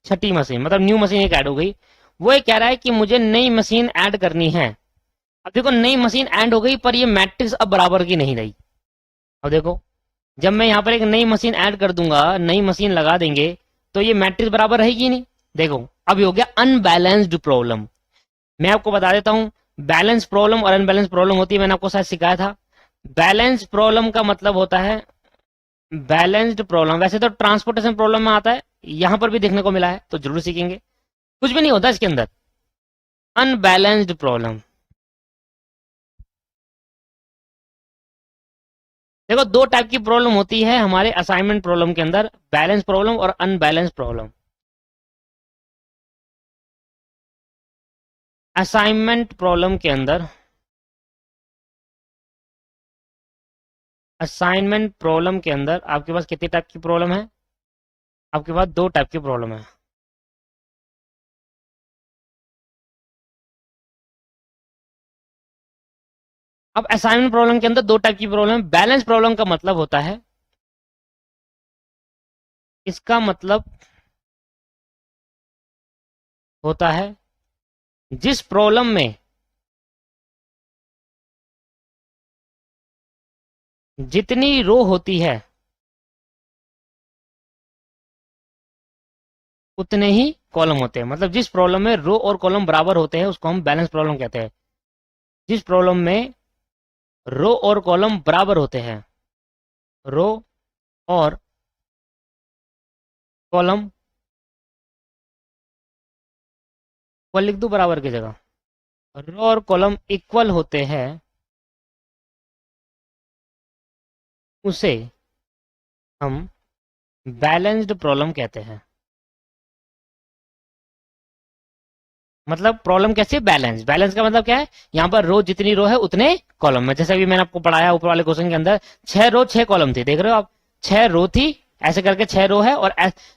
छठी मशीन, मतलब न्यू मशीन एक ऐड हो गई। वो ये कह रहा है कि मुझे नई मशीन ऐड करनी है। अब देखो, नई मशीन ऐड हो गई, पर ये मैट्रिक्स अब बराबर की नहीं रही। अब देखो, जब मैं यहाँ पर एक नई मशीन ऐड कर दूंगा, नई मशीन लगा देंगे, तो ये मैट्रिक्स बराबर रहेगी नहीं। देखो, अब ये हो गया अनबैलेंस्ड प्रॉब्लम। मैं आपको बता देता हूँ, बैलेंस प्रॉब्लम और अनबैलेंस प्रॉब्लम होती है, मैंने आपको शायद सिखाया था। बैलेंस प्रॉब्लम का मतलब होता है बैलेंस्ड प्रॉब्लम, वैसे तो ट्रांसपोर्टेशन प्रॉब्लम में आता है, यहां पर भी देखने को मिला है, तो जरूर सीखेंगे। कुछ भी नहीं होता इसके अंदर। अनबैलेंस्ड प्रॉब्लम, देखो 2 टाइप की प्रॉब्लम होती है हमारे असाइनमेंट प्रॉब्लम के अंदर, बैलेंस प्रॉब्लम और अनबैलेंस प्रॉब्लम। असाइनमेंट प्रॉब्लम के अंदर, असाइनमेंट प्रॉब्लम के अंदर आपके पास कितनी टाइप की प्रॉब्लम है? आपके पास 2 टाइप की प्रॉब्लम है। अब असाइनमेंट प्रॉब्लम के अंदर 2 टाइप की प्रॉब्लम है। बैलेंस प्रॉब्लम का मतलब होता है, इसका मतलब होता है जिस प्रॉब्लम में जितनी रो होती है उतने ही कॉलम होते हैं। मतलब जिस प्रॉब्लम में रो और कॉलम बराबर होते हैं उसको हम बैलेंस प्रॉब्लम कहते हैं। जिस प्रॉब्लम में रो और कॉलम बराबर होते हैं, रो और कॉलम को लिख दूं बराबर की जगह, रो और कॉलम इक्वल होते हैं, उसे हम बैलेंस्ड प्रॉब्लम कहते हैं। मतलब प्रॉब्लम कैसे बैलेंस, बैलेंस का मतलब क्या है, यहाँ पर रो जितनी रो है उतने कॉलम में। जैसे अभी मैंने आपको पढ़ाया ऊपर वाले क्वेश्चन के अंदर, 6 रो 6 कॉलम थी, देख रहे हो आप, 6 रो थी, ऐसे करके 6 रो है, और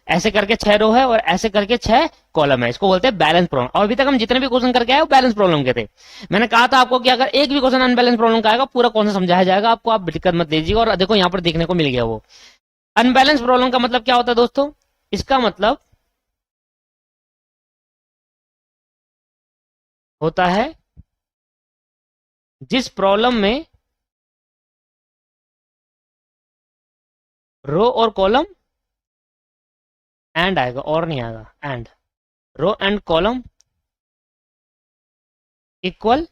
ऐसे करके 6 रो है, और ऐसे करके 6 कॉलम है। इसको बोलते हैं बैलेंस प्रॉब्लम। और अभी तक हम जितने भी क्वेश्चन करके आए वो बैलेंस प्रॉब्लम के थे। मैंने कहा था आपको कि अगर एक भी क्वेश्चन अनबैलेंस प्रॉब्लम का आएगा, पूरा कौन सा समझाया जाएगा आपको, आप दिक्कत मत लीजिएगा। और देखो यहाँ पर देखने को मिल गया वो। अनबैलेंस प्रॉब्लम का मतलब क्या होता है दोस्तों? इसका मतलब होता है जिस प्रॉब्लम में रो और कॉलम एंड आएगा, और नहीं आएगा, and, row and column equal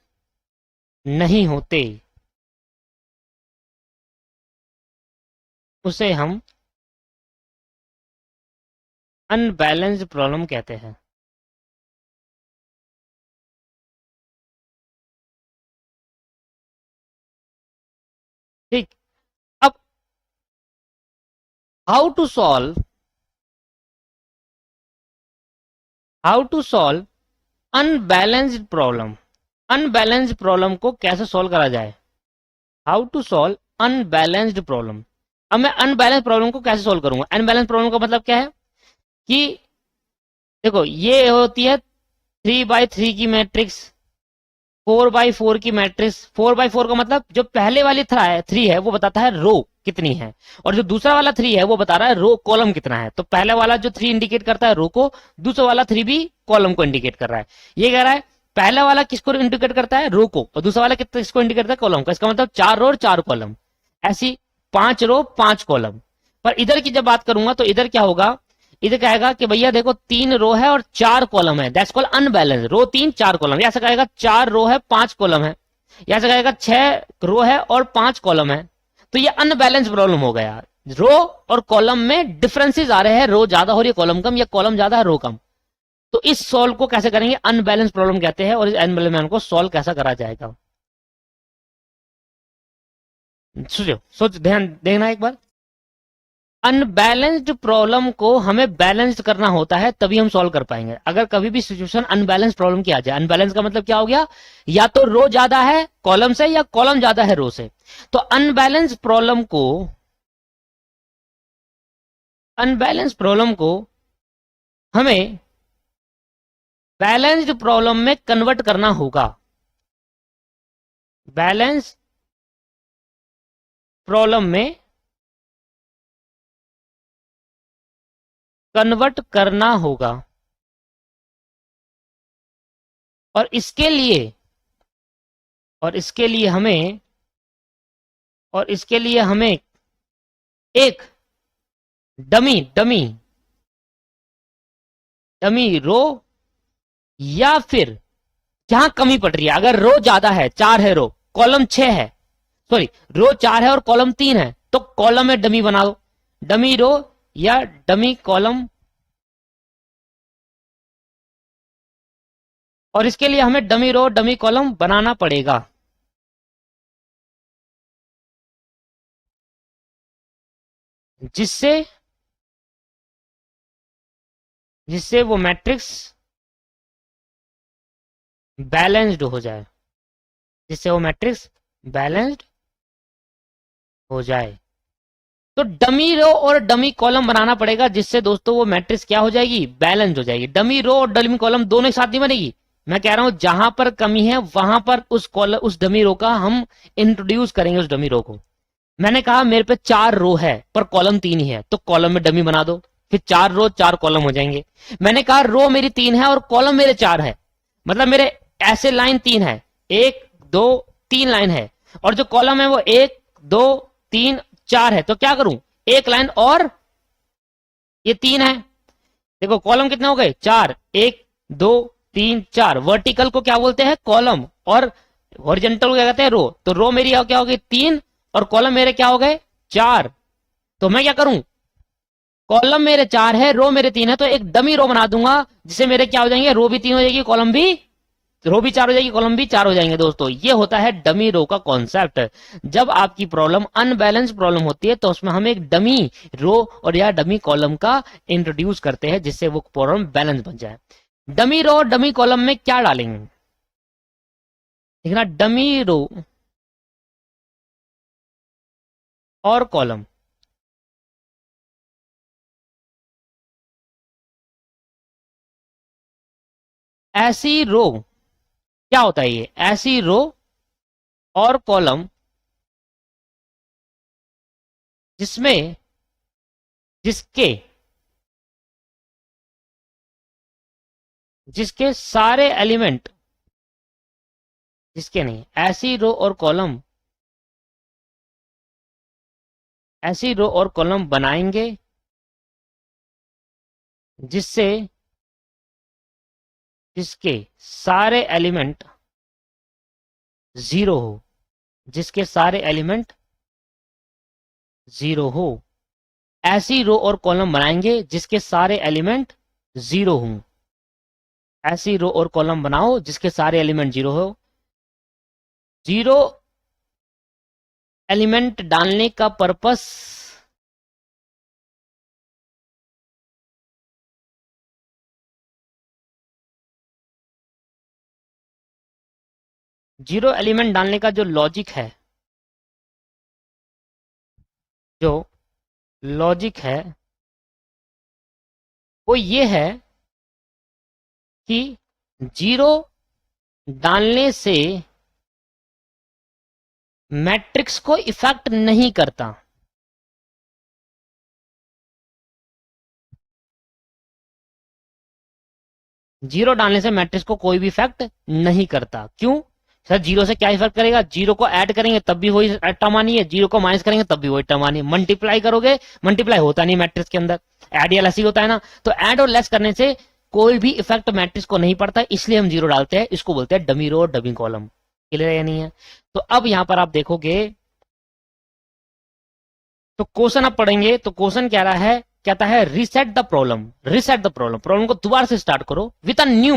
नहीं होते, उसे हम अनबैलेंस्ड प्रॉब्लम कहते हैं। ठीक। अब how to solve, how to solve unbalanced problem, unbalanced problem को कैसे सॉल्व करा जाए, how to solve unbalanced problem. अब मैं अनबैलेंस प्रॉब्लम को कैसे सॉल्व करूंगा? अनबैलेंस प्रॉब्लम का मतलब क्या है कि देखो, ये होती है 3x3 की मैट्रिक्स, 4x4 की मैट्रिक्स। 4x4 का मतलब जो पहले वाली 3 है वो बताता है रो कितनी है, और जो दूसरा वाला 3 है वो बता रहा है रो कॉलम कितना है। तो पहले वाला जो 3 इंडिकेट करता है रो को, दूसरा वाला 3 भी कॉलम को इंडिकेट कर रहा है। ये कह रहा है पहला वाला किसको इंडिकेट करता है, रो को, और दूसरा वाला किसको इंडिकेट करता है, कॉलम का। इसका मतलब 4 रो और 4 कॉलम, ऐसी 5 रो 5 कॉलम। पर इधर की जब बात करूंगा तो इधर क्या होगा, इधर कहेगा कि भैया देखो 3 रो है और 4 कॉलम है, that's called unbalance. Row 3 4 column, ऐसा कहेगा 4 रो है 5 कॉलम है, या ऐसा कहेगा 6 रो है और 5 कॉलम है। तो ये अनबैलेंस प्रॉब्लम हो गया। रो और कॉलम में डिफरेंसेस आ रहे हैं, रो ज्यादा हो रही है कॉलम कम, या कॉलम ज्यादा है रो कम। तो इस सॉल्व को कैसे करेंगे, अनबैलेंस प्रॉब्लम कहते हैं। और इस अनबैलेंस को सॉल्व कैसा करा जाएगा, सोचो, सोच ध्यान देना एक बार। अनबैलेंस्ड प्रॉब्लम को हमें बैलेंस्ड करना होता है, तभी हम सॉल्व कर पाएंगे। अगर कभी भी सिचुएशन अनबैलेंस प्रॉब्लम की आ जाए, अनबैलेंस का मतलब क्या हो गया, या तो रो ज्यादा है कॉलम से या कॉलम ज्यादा है रो से। तो अनबैलेंस प्रॉब्लम को हमें बैलेंस्ड प्रॉब्लम में कन्वर्ट करना होगा। बैलेंस प्रॉब्लम में कन्वर्ट करना होगा, और इसके लिए हमें एक डमी रो, या फिर जहां कमी पड़ रही है, अगर रो ज्यादा है, 4 है रो, कॉलम 6 है, सॉरी रो 4 है और कॉलम 3 है, तो कॉलम में डमी बना दो, डमी रो या डमी कॉलम। और इसके लिए हमें डमी रो डमी कॉलम बनाना पड़ेगा, जिससे वो मैट्रिक्स बैलेंस्ड हो जाए, तो डमी रो और डमी कॉलम बनाना पड़ेगा, जिससे दोस्तों वो मैट्रिक्स क्या हो जाएगी, बैलेंस हो जाएगी। डमी रो और डमी कॉलम दोनों एक साथ नहीं बनेगी। मैं कह रहा हूं जहां पर कमी है वहां पर उस डमी रो का हम इंट्रोड्यूस करेंगे, उस डमी रो को। मैंने कहा मेरे पे 4 रो है पर कॉलम 3 ही है, तो कॉलम में डमी बना दो, फिर 4 रो 4 कॉलम हो जाएंगे। मैंने कहा रो मेरी 3 है और कॉलम मेरे 4 है, मतलब मेरे ऐसे लाइन 3 है, 1 2 3 लाइन है, और जो कॉलम है वो 1 2 3 4 है। तो क्या करूं, एक लाइन और, ये 3 है, देखो कॉलम कितने हो गए, 4, 1 2 3 4। वर्टिकल को क्या बोलते हैं, कॉलम, और हॉरिजॉन्टल को क्या कहते हैं, रो। तो रो मेरी क्या हो गई 3 और कॉलम मेरे क्या हो गए 4। तो मैं क्या करूं, कॉलम मेरे 4 है, रो मेरे 3 है, तो एक डमी रो बना दूंगा, जिससे मेरे क्या हो जाएंगे, रो भी 3 हो जाएगी, कॉलम भी, रो भी 4 हो जाएगी, कॉलम भी 4 हो जाएंगे। दोस्तों ये होता है डमी रो का कॉन्सेप्ट। जब आपकी प्रॉब्लम अनबैलेंस प्रॉब्लम होती है तो उसमें हम एक डमी रो और या डमी कॉलम का इंट्रोड्यूस करते हैं, जिससे वो प्रॉब्लम बैलेंस बन जाए। डमी रो और डमी कॉलम में क्या डालेंगे, देखना, डमी रो और कॉलम, ऐसी रो, क्या होता है ये, ऐसी रो और कॉलम जिसमें जिसके सारे एलिमेंट, जिसके नहीं, ऐसी रो और कॉलम बनाएंगे जिसके सारे एलिमेंट 0 हो, ऐसी रो और कॉलम बनाएंगे जिसके सारे एलिमेंट 0 हों, ऐसी रो और कॉलम बनाओ जिसके सारे एलिमेंट 0 हो। 0 एलिमेंट डालने का पर्पस, जीरो एलिमेंट डालने का जो लॉजिक है, वो ये है कि 0 डालने से मैट्रिक्स को इफेक्ट नहीं करता। जीरो डालने से मैट्रिक्स को कोई भी इफेक्ट नहीं करता। क्यों सर, 0 से क्या इफेक्ट करेगा, 0 को ऐड करेंगे तब भी वही टर्म आनी है, 0 को माइनस करेंगे तब भी वही टर्म आनी है, मल्टीप्लाई करोगे, मल्टीप्लाई होता नहीं मैट्रिक्स के अंदर, ऐड या लेस ही होता है ना। तो ऐड और लेस करने से कोई भी इफेक्ट मैट्रिक्स को नहीं पड़ता, इसलिए हम 0 डालते हैं। इसको बोलते हैं डमी रो और डमी कॉलम। क्लियर है या नहीं है? तो अब यहां पर आप देखोगे तो क्वेश्चन आप पढ़ेंगे तो क्वेश्चन क्या रहा है, कहता है रीसेट द प्रॉब्लम को दोबारा से स्टार्ट करो विद अ न्यू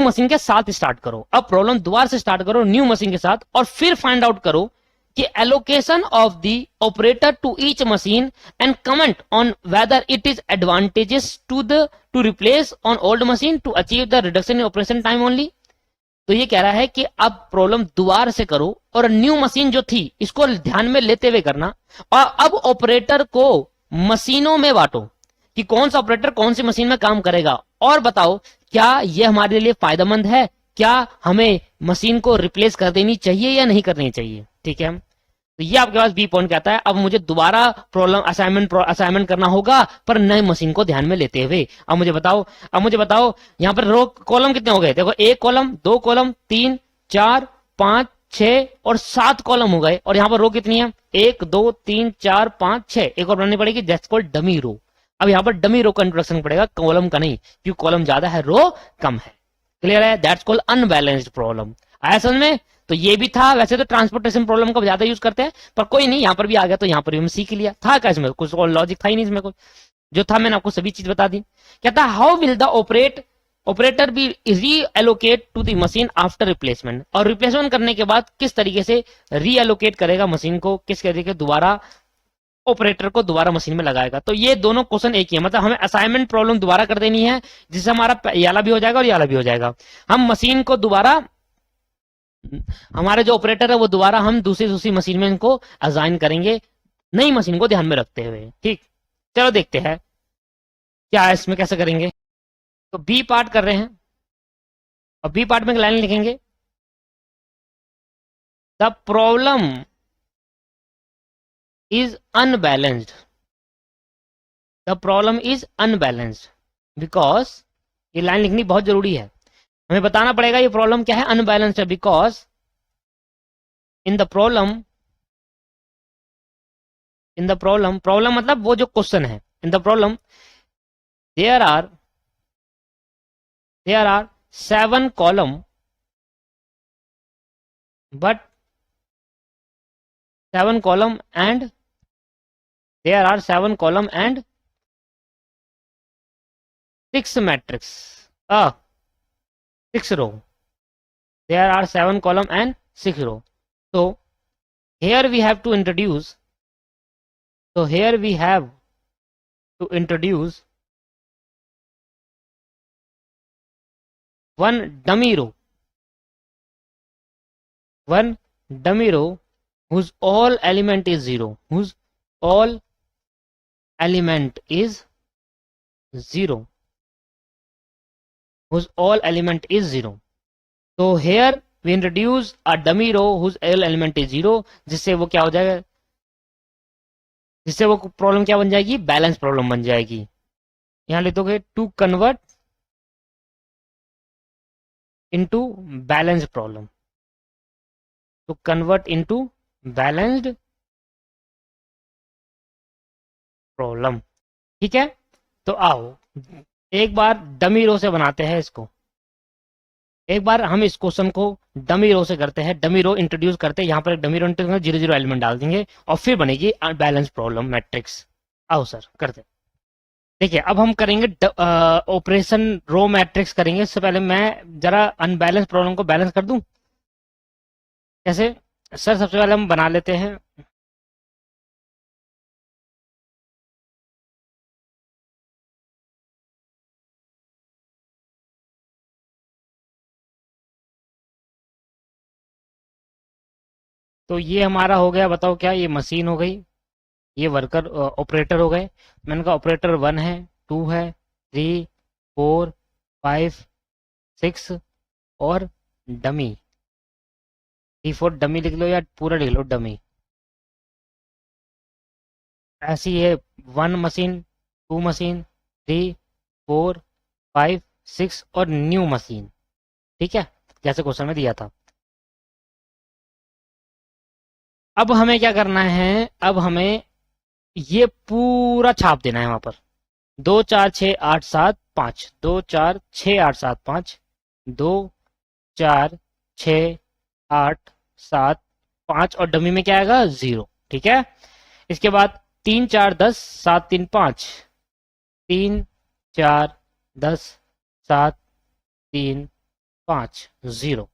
मशीन के साथ स्टार्ट करो। अब प्रॉब्लम दोबारा से स्टार्ट करो न्यू मशीन के साथ, और फिर फाइंड आउट करो कि allocation of the operator to each machine and comment on whether it is advantages to replace on old machine to achieve the reduction in operation time only. तो ये कह रहा है कि अब प्रॉब्लम दोबारा से करो और न्यू मशीन जो थी इसको ध्यान में लेते हुए करना, और अब ऑपरेटर को मशीनों में बांटो कि कौन सा ऑपरेटर कौन सी मशीन में काम करेगा, और बताओ क्या यह हमारे लिए फायदेमंद है, क्या हमें मशीन को रिप्लेस कर देनी चाहिए या नहीं करनी चाहिए। ठीक है, तो ये आपके पास बी पॉइंट कहता है अब मुझे दोबारा प्रॉब्लम असाइनमेंट करना होगा पर नए मशीन को ध्यान में लेते हुए। अब मुझे बताओ यहाँ पर रो कॉलम कितने हो गए, देखो एक कॉलम, दो कॉलम, 3 4 5 6 और 7 कॉलम हो गए, और यहाँ पर रो कितनी है, 1 2 3 4 5 6, एक और बनानी पड़ेगी दैट्स कॉल्ड डमी रो। अब यहाँ पर डमी रो का इंट्रोडक्शन पड़ेगा, कॉलम का नहीं, क्योंकि कॉलम ज्यादा है रो कम है। क्लियर है, दैट्स कॉल्ड अनबैलेंस्ड प्रॉब्लम। आया समझ में। तो ये भी था, वैसे तो ट्रांसपोर्टेशन प्रॉब्लम का ज्यादा यूज करते हैं पर कोई नहीं, यहाँ पर भी आ गया तो यहाँ पर भी हम सीख लिया। था क्या इसमें, कुछ और लॉजिक था ही नहीं इसमें, कुछ जो था मैंने आपको सभी चीज बता दी। कहता है how will the operator be reallocate to the machine after replacement, और रिप्लेसमेंट करने के बाद किस तरीके से रीएलोकेट करेगा मशीन को, किस तरीके दोबारा ऑपरेटर को दोबारा मशीन में लगाएगा। तो ये दोनों क्वेश्चन एक ही है, मतलब हमें असाइनमेंट प्रॉब्लम दोबारा कर देनी है जिससे हमारा ये वाला भी हो जाएगा और ये वाला भी हो जाएगा। हम मशीन को दोबारा, हमारे जो ऑपरेटर है वो दोबारा हम दूसरी मशीन में इनको असाइन करेंगे नई मशीन को ध्यान में रखते हुए। ठीक, चलो देखते हैं क्या इसमें कैसे करेंगे। तो बी पार्ट कर रहे हैं और बी पार्ट में एक लाइन लिखेंगे, the problem is unbalanced, the problem is unbalanced because, ये लाइन लिखनी बहुत जरूरी है, हमें बताना पड़ेगा ये प्रॉब्लम क्या है, अनबैलेंस्ड है because in the problem problem मतलब वो जो क्वेश्चन है, in the problem there are 7 column but 7 column and there are 7 column and 6 matrix, 6 row, there are 7 column and 6 row. So here we have to introduce one dummy row whose all element is 0, whose all element is 0, whose all element is 0. So here we introduce a dummy row whose all element is 0, जिससे वो क्या हो जाएगा, जिससे वो problem क्या बन जाएगी, बैलेंस प्रॉब्लम बन जाएगी। यहां लिख दोगे to convert into balance problem, to convert into balanced problem। ठीक है, तो आओ एक बार डमी रो से बनाते हैं इसको, एक बार हम इस क्वेश्चन को डमी रो से करते हैं, डमी रो इंट्रोड्यूस करते हैं, यहाँ पर डमी रो इंट्रोड्यूस 0 एलिमेंट डाल देंगे और फिर बनेगी बैलेंस प्रॉब्लम मैट्रिक्स। आओ सर करते हैं। देखिए अब हम करेंगे ऑपरेशन रो मैट्रिक्स करेंगे। इससे पहले मैं जरा अनबैलेंस प्रॉब्लम को बैलेंस कर दूं। कैसे सर, सबसे पहले हम बना लेते हैं तो ये हमारा हो गया, बताओ क्या, ये मशीन हो गई, ये वर्कर ऑपरेटर हो गए। मैंने कहा ऑपरेटर 1 है, 2 है, 3 4 5 6 और डमी, 3 4 डमी लिख लो या पूरा लिख लो डमी। ऐसी है 1 मशीन, 2 मशीन, 3 4 5 6 और न्यू मशीन। ठीक है, जैसे क्वेश्चन में दिया था। अब हमें क्या करना है, अब हमें ये पूरा छाप देना है वहां पर, 2 4 6 8 7 5, 2 4 6 8 7 5, 2 4 6 8 7 5 और डमी में क्या आएगा 0। ठीक है, इसके बाद 3 4 10 7 3 5, 3 4 10 7 3 5 0।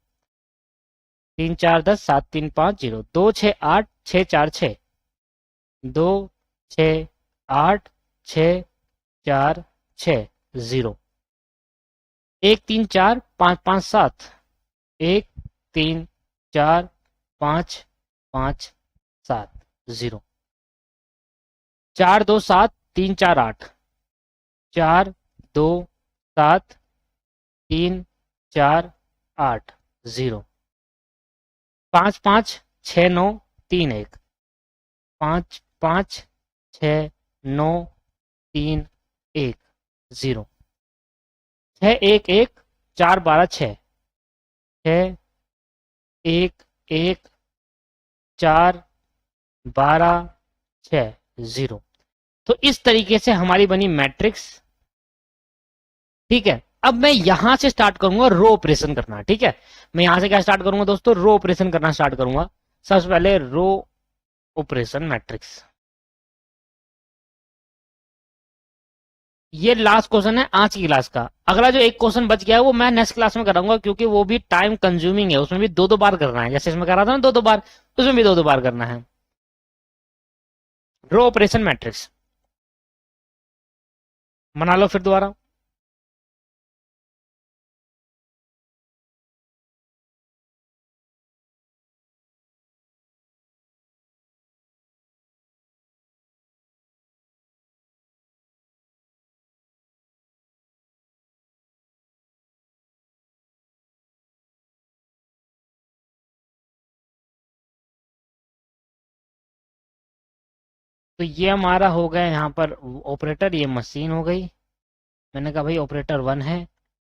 3 4 10, 7 3 5 0, 2 6 8 6 4 6, 2 6 8 6 4 6 0, 1 3 4 5 5 7, 1 3 4 5 5 7 0, 4 2 7 3 4 8, 4 2 7 3 4 8 0, 5 5 6 9 3 1, 5 5 6 9 3 1 0, 6 1 1 4 12 6, 6 1 1 4 12 6 0। तो इस तरीके से हमारी बनी मैट्रिक्स। ठीक है, अब मैं यहां से स्टार्ट करूंगा रो ऑपरेशन करना। ठीक है, मैं यहां से क्या स्टार्ट करूंगा दोस्तों, रो ऑपरेशन करना स्टार्ट करूंगा। सबसे पहले रो ऑपरेशन मैट्रिक्स। ये लास्ट क्वेश्चन है आज की क्लास का। अगला जो एक क्वेश्चन बच गया है वो मैं नेक्स्ट क्लास में कराऊंगा, क्योंकि वो भी टाइम कंज्यूमिंग है, उसमें भी दो दो बार करना है। जैसे इसमें करा था ना दो दो बार, उसमें भी दो दो बार करना है। रो ऑपरेशन मैट्रिक्स बना लो फिर दोबारा। तो ये हमारा हो गया यहाँ पर ऑपरेटर, ये मशीन हो गई। मैंने कहा भाई ऑपरेटर 1 है,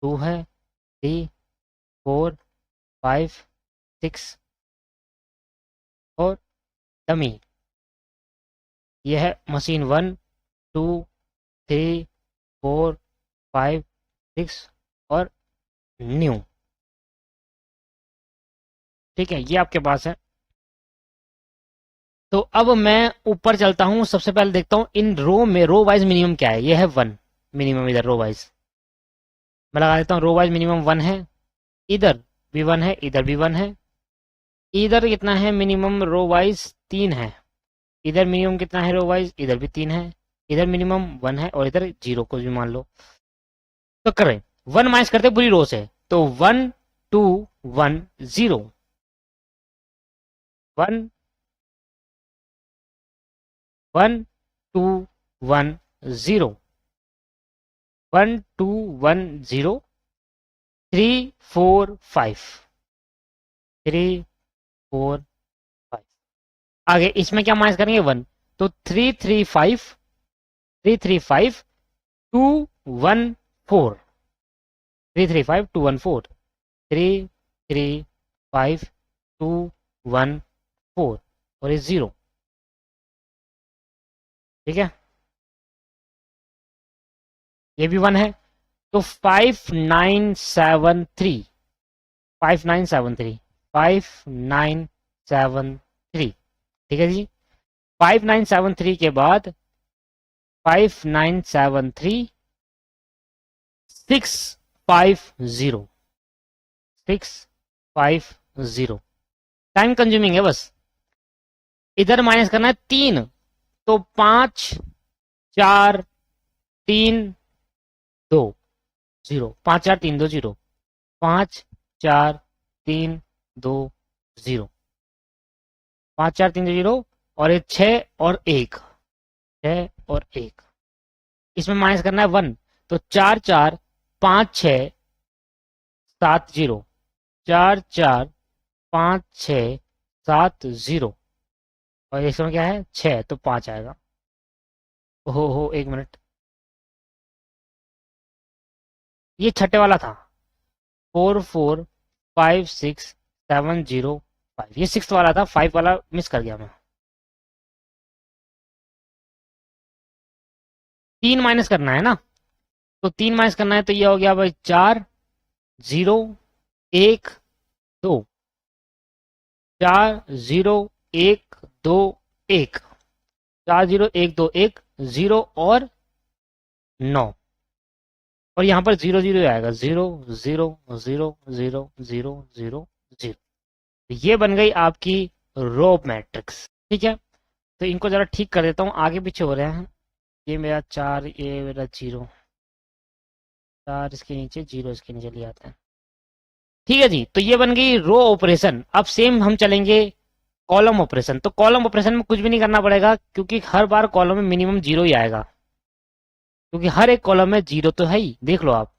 2 है, 3 4 5 6 और डमी। ये है मशीन 1 2 3 4 5 6 और न्यू। ठीक है, ये आपके पास है। तो अब मैं ऊपर चलता हूं, सबसे पहले देखता हूं इन रो में रो वाइज मिनिमम क्या है। ये है 1 मिनिमम, इधर रो वाइज मैं लगा देता हूँ। रो वाइज मिनिमम 1 है, इधर भी 1 है, इधर भी 1 है। इधर कितना है मिनिमम रो वाइज 3 है, इधर मिनिमम कितना है रो वाइज, इधर भी 3 है। इधर मिनिमम 1 है और इधर 0 को भी मान लो। तो करें 1 माइनस करते पूरी रो से, तो 1 2 1 0, 1 1 2 1 0, 1 2 1 0, 3 4 5, 3 4 5। आगे इसमें क्या माइनस करेंगे 1, तो 3 3 5, 3 3 5 2 1 4, 3 3 5 2 1 4, 3 3 5 2 1 4 और ये 0। ठीक है, ये भी 1 है, तो 5 9 7 3, 5 9 7 3, 5 9 7 3। ठीक है जी, 5 9 7 3 के बाद 5 9 7 3 6 5 0, 6 5 0। टाइम कंज्यूमिंग है बस। इधर माइनस करना है 3, तो 5 4 3 2 0, 5 4 3 2 0, 5 4 3 2 0, 5 4 3 2 0 और ये 6 और 1, 6 और 1। इसमें माइनस करना है 1, तो 4 4 5 6 7 0, 4 4 5 6 7 0 और इसमें क्या है 6, तो 5 आएगा। हो 1 मिनट, ये छठे वाला था 4 4 5 6 7 0 5, ये 6 वाला था, 5 वाला मिस कर गया मैं। 3 माइनस करना है ना, तो 3 माइनस करना है, तो ये हो गया भाई 4 0 1 2, 4 0 1 2 1, 4 0 1 2 1 0 और 9, और यहाँ पर 0 0 आएगा, 0 0 0 0 0 0 0। तो ये बन गई आपकी रो मैट्रिक्स। ठीक है, तो इनको जरा ठीक कर देता हूँ, आगे पीछे हो रहे हैं। ये मेरा 4, ये मेरा 0, 4 इसके नीचे, 0 इसके नीचे ले आते हैं। ठीक है जी, तो ये बन गई रो ऑपरेशन। अब सेम हम चलेंगे कॉलम ऑपरेशन। तो कॉलम ऑपरेशन में कुछ भी नहीं करना पड़ेगा, क्योंकि हर बार कॉलम में मिनिमम 0 ही आएगा, क्योंकि हर एक कॉलम में 0 तो है ही। देख लो आप,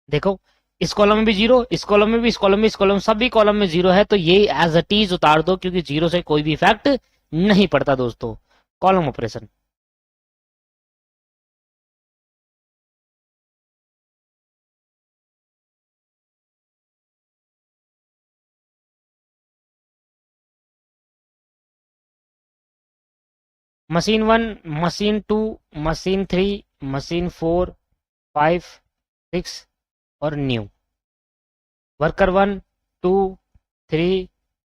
देखो इस कॉलम में भी 0, इस कॉलम में भी, इस कॉलम में, इस कॉलम में, सभी कॉलम में 0 है। तो ये एज अ टीज उतार दो, क्योंकि 0 से कोई भी इफेक्ट नहीं पड़ता दोस्तों। Column operation. Machine 1, machine 2, machine 3, machine 4, 5, 6 और न्यू। वर्कर 1, 2, 3,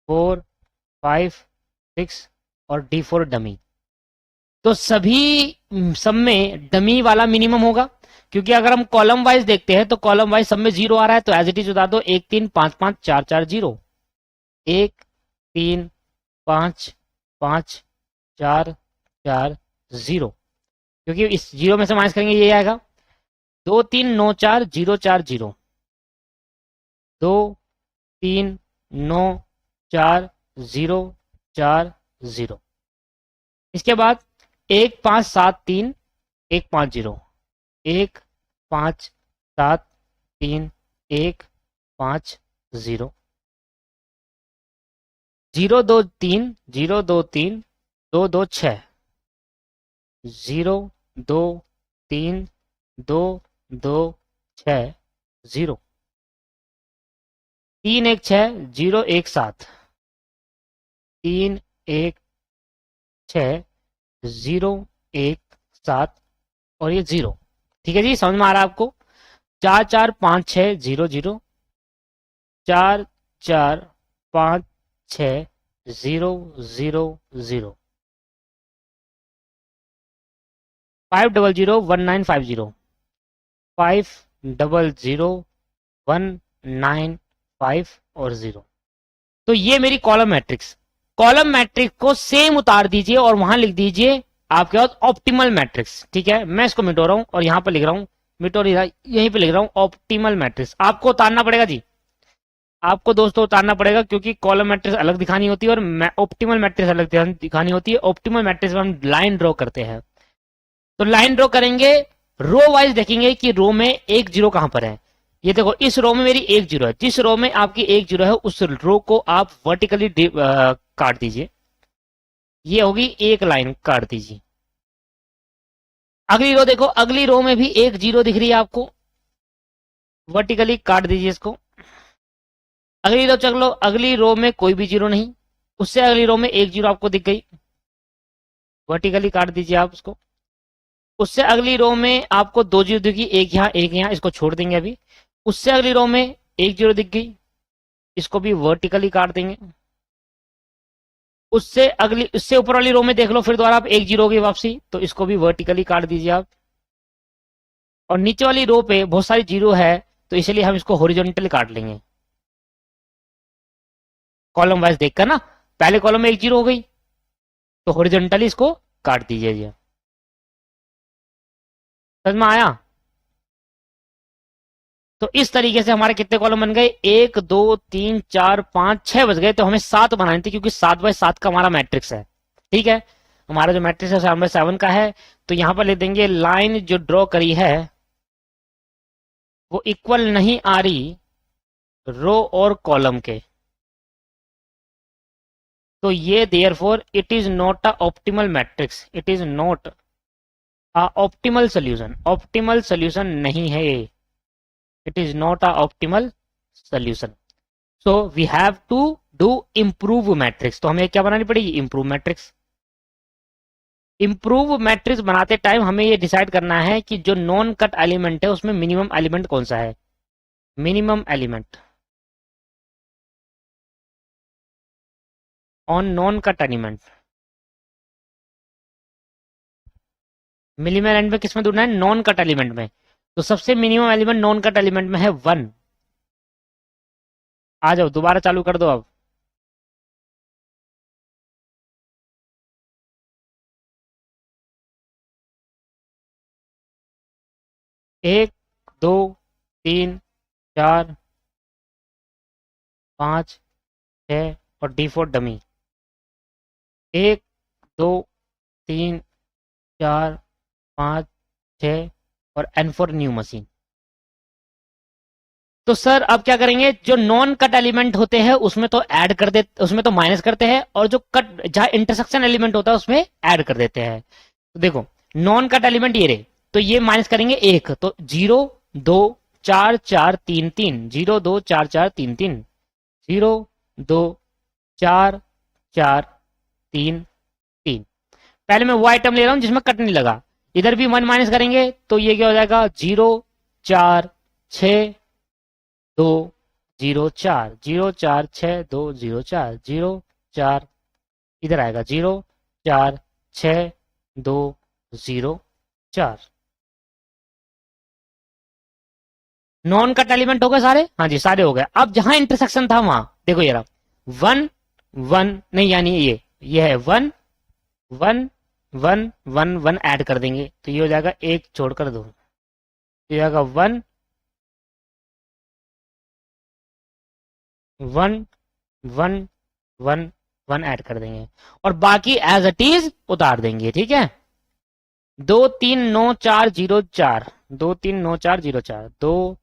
4, 5, 6 और D4 डमी। तो सभी सब में डमी वाला मिनिमम होगा, क्योंकि अगर हम कॉलम वाइज देखते हैं तो कॉलम वाइज सब में 0 आ रहा है। तो एज इट इज बता दो 1 3 5 5 4 4 0, 1 3 5 5 4 4 0, क्योंकि इस 0 में से माइनस करेंगे ये आएगा। 2 3 9 4 0 4 0, 2 3 9 4 0 4 0। इसके बाद 1 5 7 3 1 5 0, 1 5 7 3 1 5 0, 0 2 3 0 2 3 2 2 6, 0 2 3 2 2 6 0, 3 1 6 0 1 7, 3 1 6 0 1 7 और ये 0। ठीक है जी, समझ में आ रहा है आपको? 4 4 5 6 0 0, 4 4 5 6 0 0 0, 5 0 0 1 9 5 0, 5 0 0 1 9 5 और 0। तो ये मेरी कॉलम मैट्रिक्स। कॉलम मैट्रिक्स को सेम उतार दीजिए और वहां लिख दीजिए आपके पास ऑप्टिमल मैट्रिक्स। ठीक है, मैं इसको मिटो रहा हूं और यहां पर लिख रहा हूं, मिटो नहीं रहा, यहीं पे लिख रहा हूं ऑप्टिमल मैट्रिक्स। आपको उतारना पड़ेगा जी, आपको दोस्तों उतारना पड़ेगा, क्योंकि कॉलम मैट्रिक्स अलग दिखानी होती है और ऑप्टिमल मैट्रिक्स अलग दिखानी होती है। ऑप्टिमल मैट्रिक्स में हम लाइन ड्रॉ करते हैं। तो लाइन ड्रॉ करेंगे, रो वाइज देखेंगे कि रो में 1 0 कहां पर है। ये देखो, इस रो में मेरी 1 0 है। जिस रो में आपकी 1 0 है उस रो को आप वर्टिकली काट दीजिए। ये होगी एक लाइन, काट दीजिए। अगली रो देखो, अगली रो में भी 1 0 दिख रही है आपको, वर्टिकली काट दीजिए इसको। अगली रो चलो, अगली रो में कोई भी 0 नहीं, उससे अगली रो में 1 0 आपको दिख गई, वर्टिकली काट दीजिए आप उसको। उससे अगली रो में आपको 2 0 दिखी, एक यहाँ एक यहाँ, इसको छोड़ देंगे अभी। उससे अगली रो में 1 0 दिख गई, इसको भी वर्टिकली काट देंगे। उससे अगली, उससे ऊपर वाली रो में देख लो फिर दोबारा आप 1 0 की वापसी, तो इसको भी वर्टिकली काट दीजिए आप। और नीचे वाली रो पे बहुत सारी 0 है, तो इसलिए हम इसको हॉरिजॉन्टली काट लेंगे, कॉलम वाइज देखकर ना। पहले कॉलम में 1 0 हो गई, तो हॉरिजॉन्टली इसको काट दीजिए जी। समझ में आया? तो इस तरीके से हमारे कितने कॉलम बन गए? 1 2 3 4 5 6 बच गए। तो हमें 7 बनानी थी, क्योंकि 7x7 का हमारा मैट्रिक्स है। ठीक है, हमारा जो मैट्रिक्स है 7x7 का है। तो यहां पर ले देंगे लाइन जो ड्रॉ करी है वो इक्वल नहीं आ रही रो और कॉलम के, तो ये therefore it is not a optimal matrix, it is not a optimal solution. Optimal solution नहीं है ये, it is not a optimal solution. So we have to do improve matrix. तो हमें क्या बनानी पड़ेगी? Improve matrix. इम्प्रूव मैट्रिक्स बनाते time हमें ये डिसाइड करना है कि जो नॉन कट एलिमेंट है उसमें मिनिमम एलिमेंट कौन सा है। Minimum element on non cut element, minimum element में किसमें ढूंढना है? नॉन कट एलिमेंट में। तो सबसे minimum element non cut element में है 1। आ जाओ, दोबारा चालू कर दो अब। 1 2 3 4 5 6 और D4 डमी। 1 2 3 4 5 6 और N4 न्यू मशीन। तो सर अब क्या करेंगे, जो नॉन कट एलिमेंट होते हैं उसमें तो ऐड कर दे, उसमें तो माइनस करते हैं, और जो कट जहां इंटरसेक्शन एलिमेंट होता है उसमें ऐड कर देते हैं। तो देखो, नॉन कट एलिमेंट ये रहे, तो ये माइनस करेंगे 1, तो 0 2 4 4 3 3, 0 2 4 4 3 3, 0 2 4 4 3 3। पहले मैं वो आइटम ले रहा हूं जिसमें कट नहीं लगा। इधर भी 1 माइनस करेंगे तो ये क्या हो जाएगा, 0 4 6 2 0 4, 0 4 6 2 0 4, 0 4, इधर आएगा 0 4 6 2 0 4। नॉन कट एलिमेंट हो गए सारे, हाँ जी सारे हो गए। अब जहां इंटरसेक्शन था वहां देखो, ये रहा 1 1 नहीं, यानी ये है 1 1 1 1 ऐड कर देंगे तो ये हो जाएगा, एक छोड़कर दो, ये हो जाएगा 1 1 1 1 ऐड कर देंगे, और बाकी एज इट इज उतार देंगे। ठीक है, 2 3 9 4 0 4, 2 3 9 4 0 4, 2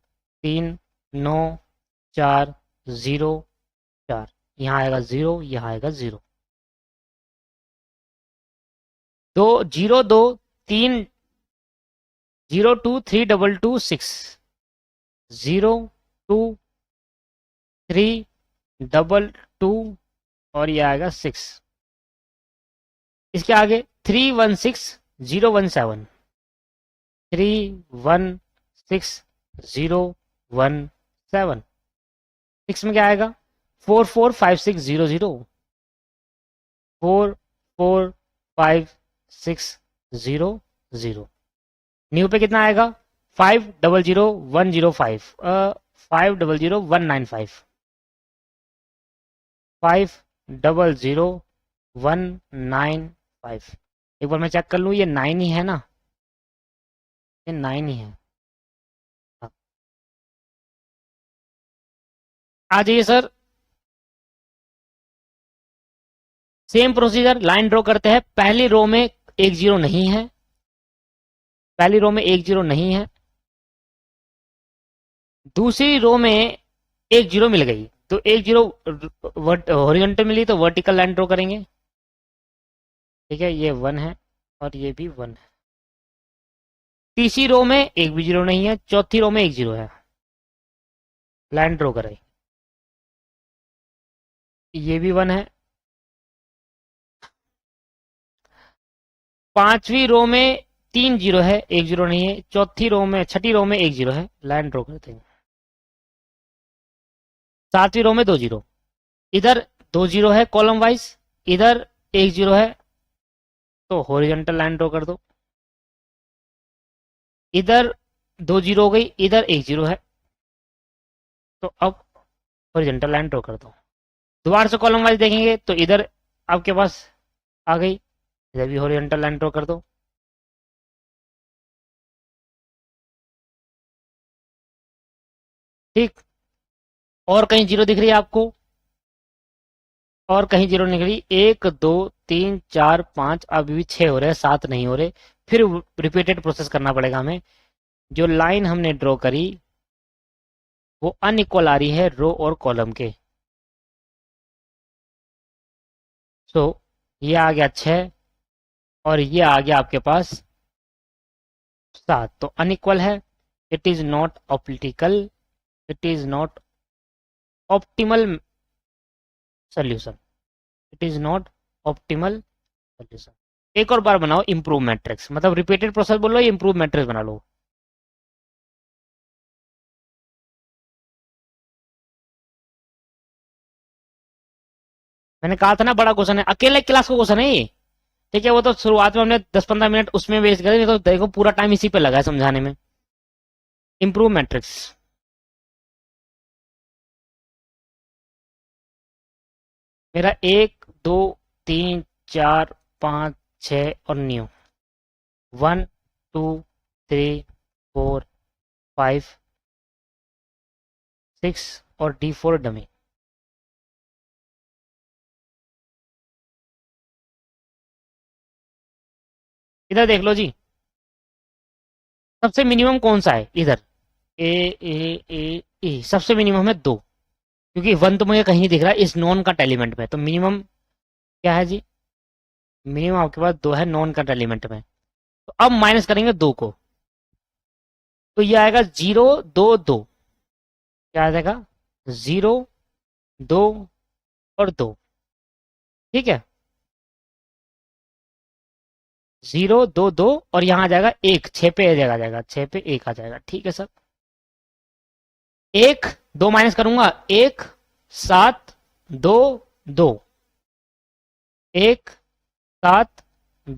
3 9 4 0 4, यहाँ आएगा 0, यहाँ आएगा 0, 2 0 2 3 0 2 3 2 2 6, 0 2 3 2 2 और ये आएगा 6। इसके आगे 3 1 6 0 1 7, 3 1 6 0 1 7, 6 में क्या आएगा, 4 4 5 6 0 0, 4 4 5 6 0 0। न्यू पे कितना आएगा, 5 0 0 1 0 5, 5 0 0 1 9 5, 5 0 0 1 9 5। एक बार मैं चेक कर लूँ, ये 9 ही है ना, ये 9 ही है। आ जाइए sir, same procedure, line draw करते हैं। पहली रो में एक जीरो नहीं है, पहली रो में एक जीरो नहीं है, दूसरी रो में एक जीरो मिल गई, तो एक जीरो हॉरिजॉन्टल मिली तो वर्टिकल लाइन ड्रॉ करेंगे। ठीक है, ये 1 है और ये भी 1 है। तीसरी रो में एक भी जीरो नहीं है, चौथी रो में एक जीरो है, लाइन ड्रॉ करें, ये भी 1 है। पांचवी रो में 3 जीरो है, एक जीरो नहीं है, चौथी रो में, छठी रो में एक जीरो है, लाइन ड्रॉ करते हैं। सातवीं रो में 2 जीरो, इधर 2 जीरो है कॉलम वाइज, इधर एक जीरो है, तो हॉरिजॉन्टल लाइन ड्रॉ कर दो। इधर 2 जीरो हो गई, इधर एक जीरो है, तो अब हॉरिजॉन्टल लाइन ड्रॉ कर दो। दोबारा से कॉलम वाइज देखेंगे तो इधर आपके पास आ गई, इधर भी हॉरिजॉन्टल लाइन ड्रॉ कर दो। ठीक, और कहीं जीरो दिख रही है आपको, और कहीं जीरो निकली, 1 2 3 4 5, अभी भी 6 हो रहे हैं, 7 नहीं हो रहे, फिर रिपीटेड प्रोसेस करना पड़ेगा हमें। जो लाइन हमने ड्रॉ करी वो अनइक्वल आ रही है रो और कॉलम के। सो ये आ गया 6 और ये आ गया आपके पास 7, तो अनइक्वल है। It is not optical, it is not optimal solution, it is not optimal solution. एक और बार बनाओ इंप्रूव मैट्रिक्स, मतलब रिपीटेड प्रोसेस बोलो, इंप्रूव मैट्रिक्स बना लो। मैंने कहा था ना बड़ा क्वेश्चन है, अकेले क्लास का क्वेश्चन है ये। ठीक है, वो तो शुरुआत में हमने 10 15 मिनट उसमें वेस्ट करे, तो देखो पूरा टाइम इसी पे लगा है समझाने में। इंप्रूव मैट्रिक्स, मेरा 1 2 3 4 5 6 और न्यू 1 2 3 4 5 6 और D4 डमी। इधर देख लो जी, सबसे मिनिमम कौन सा है इधर, ए ए ए ए सबसे मिनिमम है 2, क्योंकि 1 तो मुझे कहीं नहीं दिख रहा है इस नॉन कट एलिमेंट में। तो मिनिमम क्या है जी, मिनिमम आपके पास 2 है नॉन कट एलिमेंट में। तो अब माइनस करेंगे 2 को, तो ये आएगा 0 2 2, क्या आ जाएगा 0 2 और 2, ठीक है 0 2 2 और यहाँ आ जाएगा 1, 6 पे आ जाएगा 6 पे 1 आ जाएगा, ठीक है सर। 1 2 माइनस करूंगा 1 7 2 2, 1 7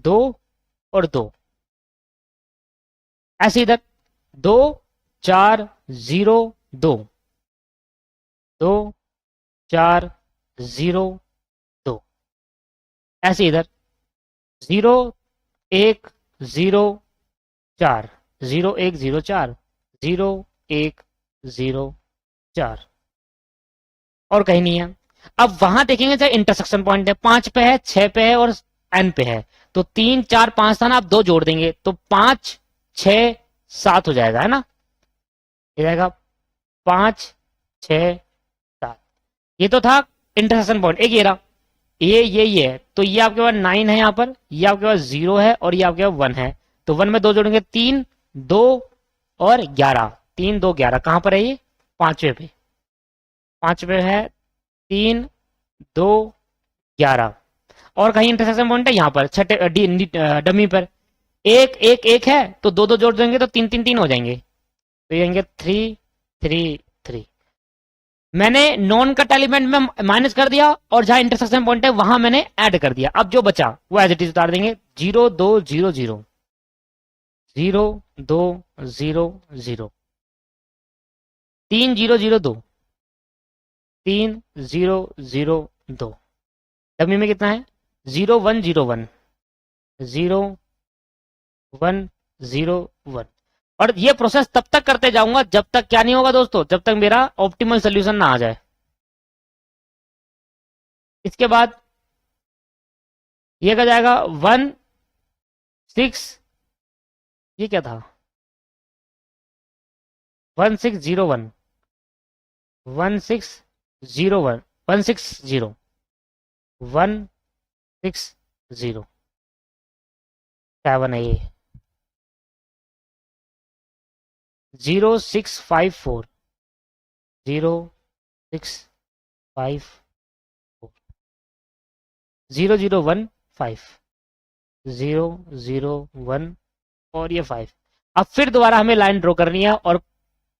2 और 2, ऐसे इधर 2 4 0 2 2 4 0 2, ऐसे इधर 0 1 0 4 0 1 0 4 0 1 0 4, और कहीं नहीं है। अब वहां देखेंगे चाहे इंटरसेक्शन पॉइंट है, 5 पे है 6 पे है और n पे है, तो 3 4 5 था ना, आप 2 जोड़ देंगे तो 5 6 7 हो जाएगा, है ना, ये जाएगा 5 6 7। ये तो था इंटरसेक्शन पॉइंट, एक ये रहा, ये है, तो ये आपके पास 9 है यहाँ पर, ये आपके पास 0 है और ये आपके पास 1 है, तो 1 में 2 जोड़ेंगे 3 2 और 11, 3 2 11, कहां पर है ये, 5वें पे, 5वें है 3 2 11, और कहीं इंटरसेक्शन पॉइंट है यहाँ पर छठे डमी पर, 1 1 1 है तो 2 2 जोड़ देंगे तो 3 3 3 हो जाएंगे, तो ये आएंगे 3 3 3। मैंने नॉन कट एलिमेंट में माइनस कर दिया और जहां इंटरसेक्शन पॉइंट है वहां मैंने ऐड कर दिया, अब जो बचा वो एज इट इज उतार देंगे, 0 2 0 0 0 2 0 0 3 0 0 2 3 0 0 2, डमी में कितना है 0 1 0 1 0 1 0 1, और ये प्रोसेस तब तक करते जाऊंगा जब तक क्या नहीं होगा दोस्तों, जब तक मेरा ऑप्टिमल सोल्यूशन ना आ जाए। इसके बाद ये क्या जाएगा 1 6, ये क्या था 1 6 0 1 1 6 0 1 1 6 0 1 6 0 7 है ये 0 6 5 4 0 6 5 4 0 0 1 5 0 0 1 और ये 5। अब फिर दोबारा हमें लाइन ड्रॉ करनी है और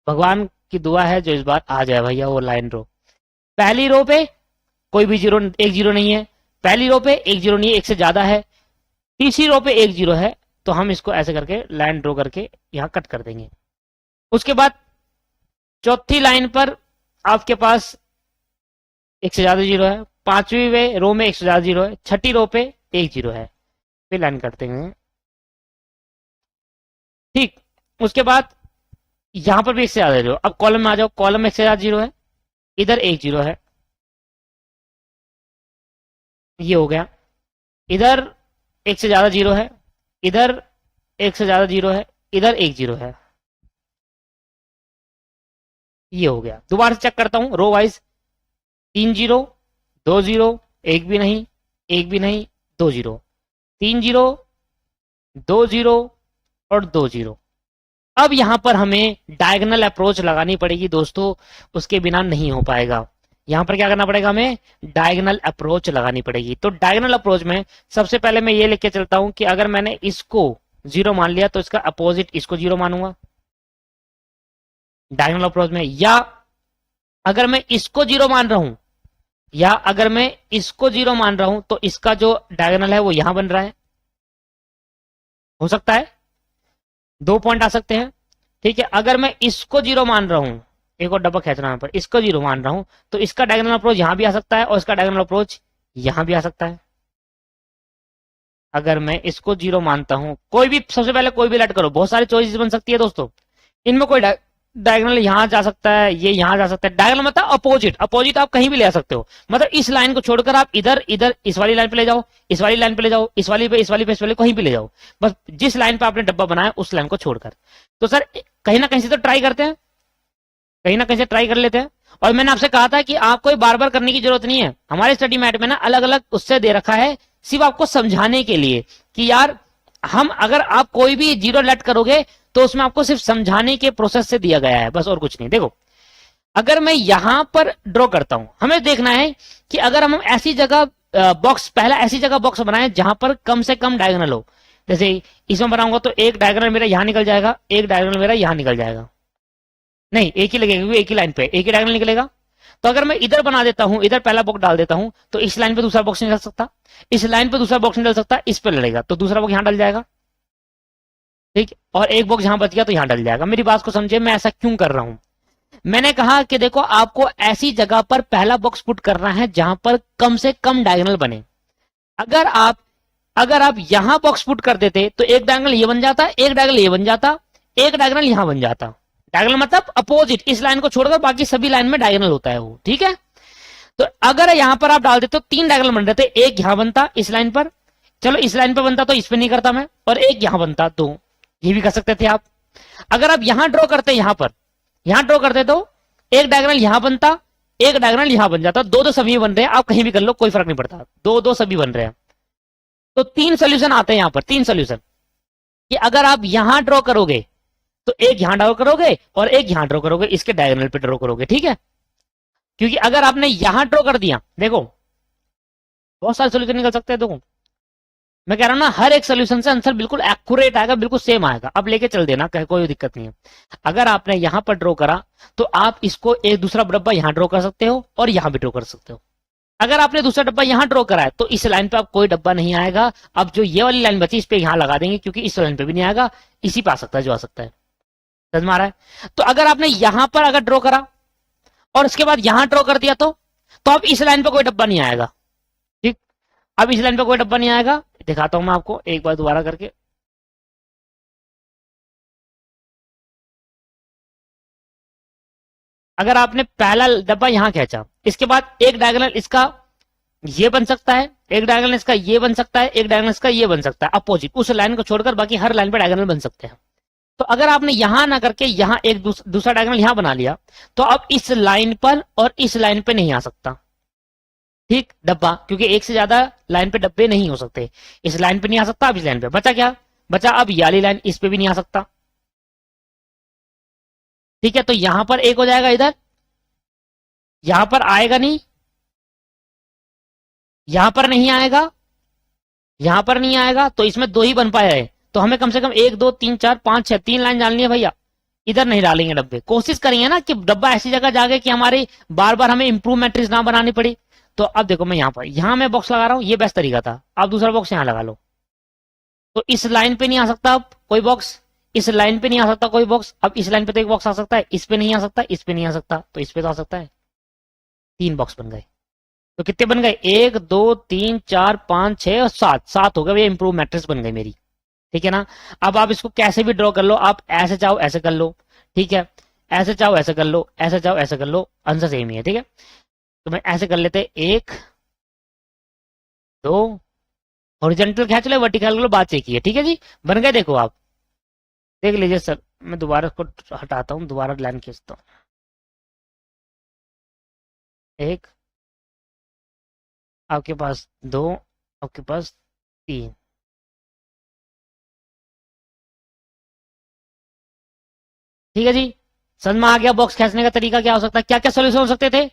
भगवान की दुआ है जो इस बार आ जाए भैया वो लाइन ड्रॉ। पहली रो पे कोई भी जीरो, एक जीरो नहीं है, पहली रो पे एक जीरो नहीं है, एक से ज्यादा है, तीसरी रो पे एक जीरो है, तो हम इसको ऐसे करके लाइन ड्रॉ करके यहां कट कर देंगे। उसके बाद चौथी लाइन पर आपके पास एक से ज्यादा जीरो है, पांचवी रो में एक से ज्यादा जीरो है, छठी रो पे एक जीरो है, फिर लाइन करते हैं, ठीक। उसके बाद यहां पर भी एक से ज्यादा जीरो, अब कॉलम में आ जाओ, कॉलम में एक से ज्यादा जीरो है, इधर एक जीरो है, ये हो गया, इधर एक से ज्यादा जीरो है, इधर एक से ज्यादा जीरो है, इधर एक जीरो है, ये हो गया। दोबारा से चेक करता हूं रो वाइज, 3 जीरो 2 जीरो, एक भी नहीं, एक भी नहीं, 2 जीरो, 3 जीरो 2 जीरो और 2 जीरो। अब यहां पर हमें डायगोनल अप्रोच लगानी पड़ेगी दोस्तों, उसके बिना नहीं हो पाएगा। यहां पर क्या करना पड़ेगा, हमें डायगोनल अप्रोच लगानी पड़ेगी। तो डायगोनल अप्रोच में सबसे पहले मैं ये लिख के चलता हूं कि अगर मैंने इसको जीरो मान लिया तो इसका अपोजिट इसको जीरो मानूंगा डायगोनल अप्रोच में, या अगर मैं इसको जीरो मान रहा हूं, या अगर मैं इसको जीरो मान रहा हूं तो इसका जो डायगोनल है वो यहां बन रहा है, हो सकता है 2 पॉइंट आ सकते हैं, ठीक है। अगर मैं इसको जीरो मान रहा हूं, एक और डब्बा खेच रहा हूं पर इसको जीरो मान रहा हूं, तो इसका डायगोनल अप्रोच यहां भी आ सकता है और इसका डायगोनल अप्रोच यहां भी आ सकता है। अगर मैं इसको 0 मानता हूं, कोई भी सबसे पहले कोई भी लेट करो, बहुत सारी चॉइसेस बन सकती है दोस्तों। इनमें कोई डायगोनल यहां जा सकता है, ये यहां जा सकता है। डायगोनल मतलब अपोजिट, अपोजिट आप कहीं भी ले आ सकते हो। मतलब इस लाइन को छोड़कर आप इधर इधर इस वाली लाइन पे ले जाओ, इस वाली लाइन पे ले जाओ, इस वाली पे, इस वाली पे, इस वाली, कहीं भी ले जाओ, बस जिस लाइन पे आपने डब्बा बनाया उस लाइन को छोड़कर। तो सर कहीं ना कहीं से तो ट्राई करते हैं, कहीं ना कहीं से ट्राई कर लेते हैं। और मैंने आपसे कहा था कि आपको बार बार करने की जरूरत नहीं है। हमारे स्टडी मैट में ना अलग अलग उससे दे रखा है, सिर्फ आपको समझाने के लिए कि यार हम, अगर आप कोई भी जीरो लेट करोगे तो उसमें आपको सिर्फ समझाने के प्रोसेस से दिया गया है, बस और कुछ नहीं। देखो अगर मैं यहां पर ड्रॉ करता हूं, हमें देखना है कि अगर हम ऐसी जगह बॉक्स, पहला ऐसी जगह बॉक्स बनाए जहां पर कम से कम डायगोनल हो। जैसे इसमें बनाऊंगा तो एक डायगोनल मेरा यहां निकल जाएगा, एक डायगोनल मेरा यहां निकल जाएगा, नहीं एक ही लगेगा क्योंकि एक ही लाइन पे एक ही डायगोनल निकलेगा। तो अगर मैं इधर बना देता हूं, इधर पहला बॉक्स डाल देता हूं, तो इस लाइन पे दूसरा बॉक्स नहीं डल सकता, इस लाइन पे दूसरा बॉक्स नहीं डल सकता, इस पे लड़ेगा तो दूसरा बॉक्स यहां डल जाएगा, ठीक। और एक बॉक्स यहां बच गया तो यहां डल जाएगा। मेरी बात को समझे, मैं ऐसा क्यों कर रहा हूं। मैंने कहा कि देखो आपको ऐसी जगह पर पहला बॉक्स पुट करना है जहां पर कम से कम डायगोनल बने। अगर आप अगर आप यहां बॉक्स पुट कर देते तो एक डायगोनल ये बन जाता, एक डायगोनल ये बन जाता, एक डायगोनल यहां बन जाता। डायगोनल मतलब अपोजिट, इस लाइन को छोड़कर बाकी सभी लाइन में डायगोनल होता है वो, ठीक है। तो अगर यहां पर आप डाल देते तो 3 डायगोनल बन रहे थे, एक यहां बनता इस लाइन पर, चलो इस लाइन पर बनता तो इस पे नहीं करता मैं, और एक यहां बनता, तो ये भी कर सकते थे आप। अगर आप यहां ड्रॉ करते, यहां पर यहां ड्रॉ करते तो एक डायगोनल यहां बनता, एक डायगोनल यहां बन जाता, दो दो सभी बन रहे हैं, आप कहीं भी कर लो कोई फर्क नहीं पड़ता, दो दो सभी बन रहे हैं। तो 3 सोल्यूशन आते हैं यहां पर, 3 सोल्यूशन कि अगर आप यहां ड्रॉ करोगे तो एक यहां ड्रॉ करोगे और एक यहां ड्रॉ करोगे, इसके डायगोनल पे ड्रॉ करोगे, ठीक है। क्योंकि अगर आपने यहां ड्रॉ कर दिया, देखो बहुत सारे सोल्यूशन निकल सकते हैं। देखो मैं कह रहा हूं ना, हर एक सोल्यूशन से आंसर बिल्कुल एक्यूरेट आएगा, बिल्कुल सेम आएगा, अब लेके चल देना, कोई दिक्कत नहीं है। अगर आपने यहां पर ड्रॉ करा तो आप इसको एक दूसरा डब्बा यहां ड्रॉ कर सकते हो और यहां भी ड्रॉ कर सकते हो। अगर आपने दूसरा डब्बा यहां ड्रॉ करा है तो इस लाइन पे आप कोई डब्बा नहीं आएगा। अब जो ये वाली लाइन बची इस पे यहां लगा देंगे, क्योंकि इस लाइन पे भी नहीं आएगा, इसी पे आ सकता है जो आ सकता है। समझ में आ रहा है। तो अगर आपने यहां पर अगर ड्रॉ करा और उसके बाद यहां ड्रॉ कर दिया तो अब इस लाइन पे कोई डब्बा नहीं आएगा, ठीक। अब इस लाइन पे कोई डब्बा नहीं आएगा, दिखाता हूं मैं आपको एक बार दोबारा करके। अगर आपने पहला डब्बा यहां खींचा, इसके बाद एक डायगोनल इसका ये बन सकता है, एक डायगोनल इसका ये बन सकता है, एक डायगोनल इसका ये बन सकता है, अपोजिट उस लाइन को छोड़कर बाकी हर लाइन पे डायगोनल बन सकते हैं। तो अगर आपने यहां ना करके यहां एक दूसरा डायगोनल यहां बना लिया तो अब इस लाइन पर और इस लाइन पे नहीं आ सकता, ठीक डब्बा, क्योंकि एक से ज्यादा लाइन पे डब्बे नहीं हो सकते। इस लाइन पे नहीं आ सकता, अब इस लाइन पे बचा क्या, बचा अब ये वाली लाइन, इस पे भी नहीं आ सकता, ठीक है। तो यहां पर एक हो जाएगा, इधर यहां पर आएगा नहीं, यहां पर नहीं आएगा, यहां पर नहीं आएगा, तो इसमें दो ही बन पाया है। तो हमें कम से कम 1 2 3 4 5 6 3 लाइन डालनी है भैया। इधर नहीं डालेंगे डब्बे, कोशिश करेंगे ना कि डब्बा ऐसी जगह जाके कि हमारी बार बार हमें इंप्रूव मैट्रिक्स ना बनानी पड़ी। तो अब देखो मैं यहां पर, यहां मैं बॉक्स लगा रहा हूं, ये बेस्ट तरीका था। आप दूसरा बॉक्स यहां लगा लो, तो इस लाइन पे नहीं आ सकता अब कोई बॉक्स, इस लाइन पे नहीं आ सकता कोई बॉक्स, अब इस लाइन पे तो एक बॉक्स आ सकता है, इस पे नहीं आ सकता, इस पे नहीं आ सकता, तो इस पे तो आ सकता है। 3 बॉक्स बन गए। तो कितने बन गए, 1 2 3 4 5 6 और 7, 7 हो गए भैया, इंप्रूव मैट्रिक्स बन गई मेरी, ठीक है ना। अब आप इसको कैसे भी ड्रॉ कर लो, आप ऐसे चाहो ऐसे कर लो, ठीक है, ऐसे चाहो ऐसे कर लो, ऐसे चाहो ऐसे कर लो, आंसर सेम ही है, ठीक है। तो मैं ऐसे कर लेते, 1 2, हॉरिजॉन्टल खींच लो, वर्टिकल लो, बात एक ही है, ठीक है जी। बन गए, देखो आप देख लीजिए सर। मैं दोबारा इसको हटाता हूँ, दोबारा लाइन खींचता हूँ, 1 आपके पास, 2 आपके पास, 3, ठीक है जी। समझ में आ गया बॉक्स खींचने का तरीका क्या हो सकता है, क्या क्या सोल्यूशन हो सकते थे।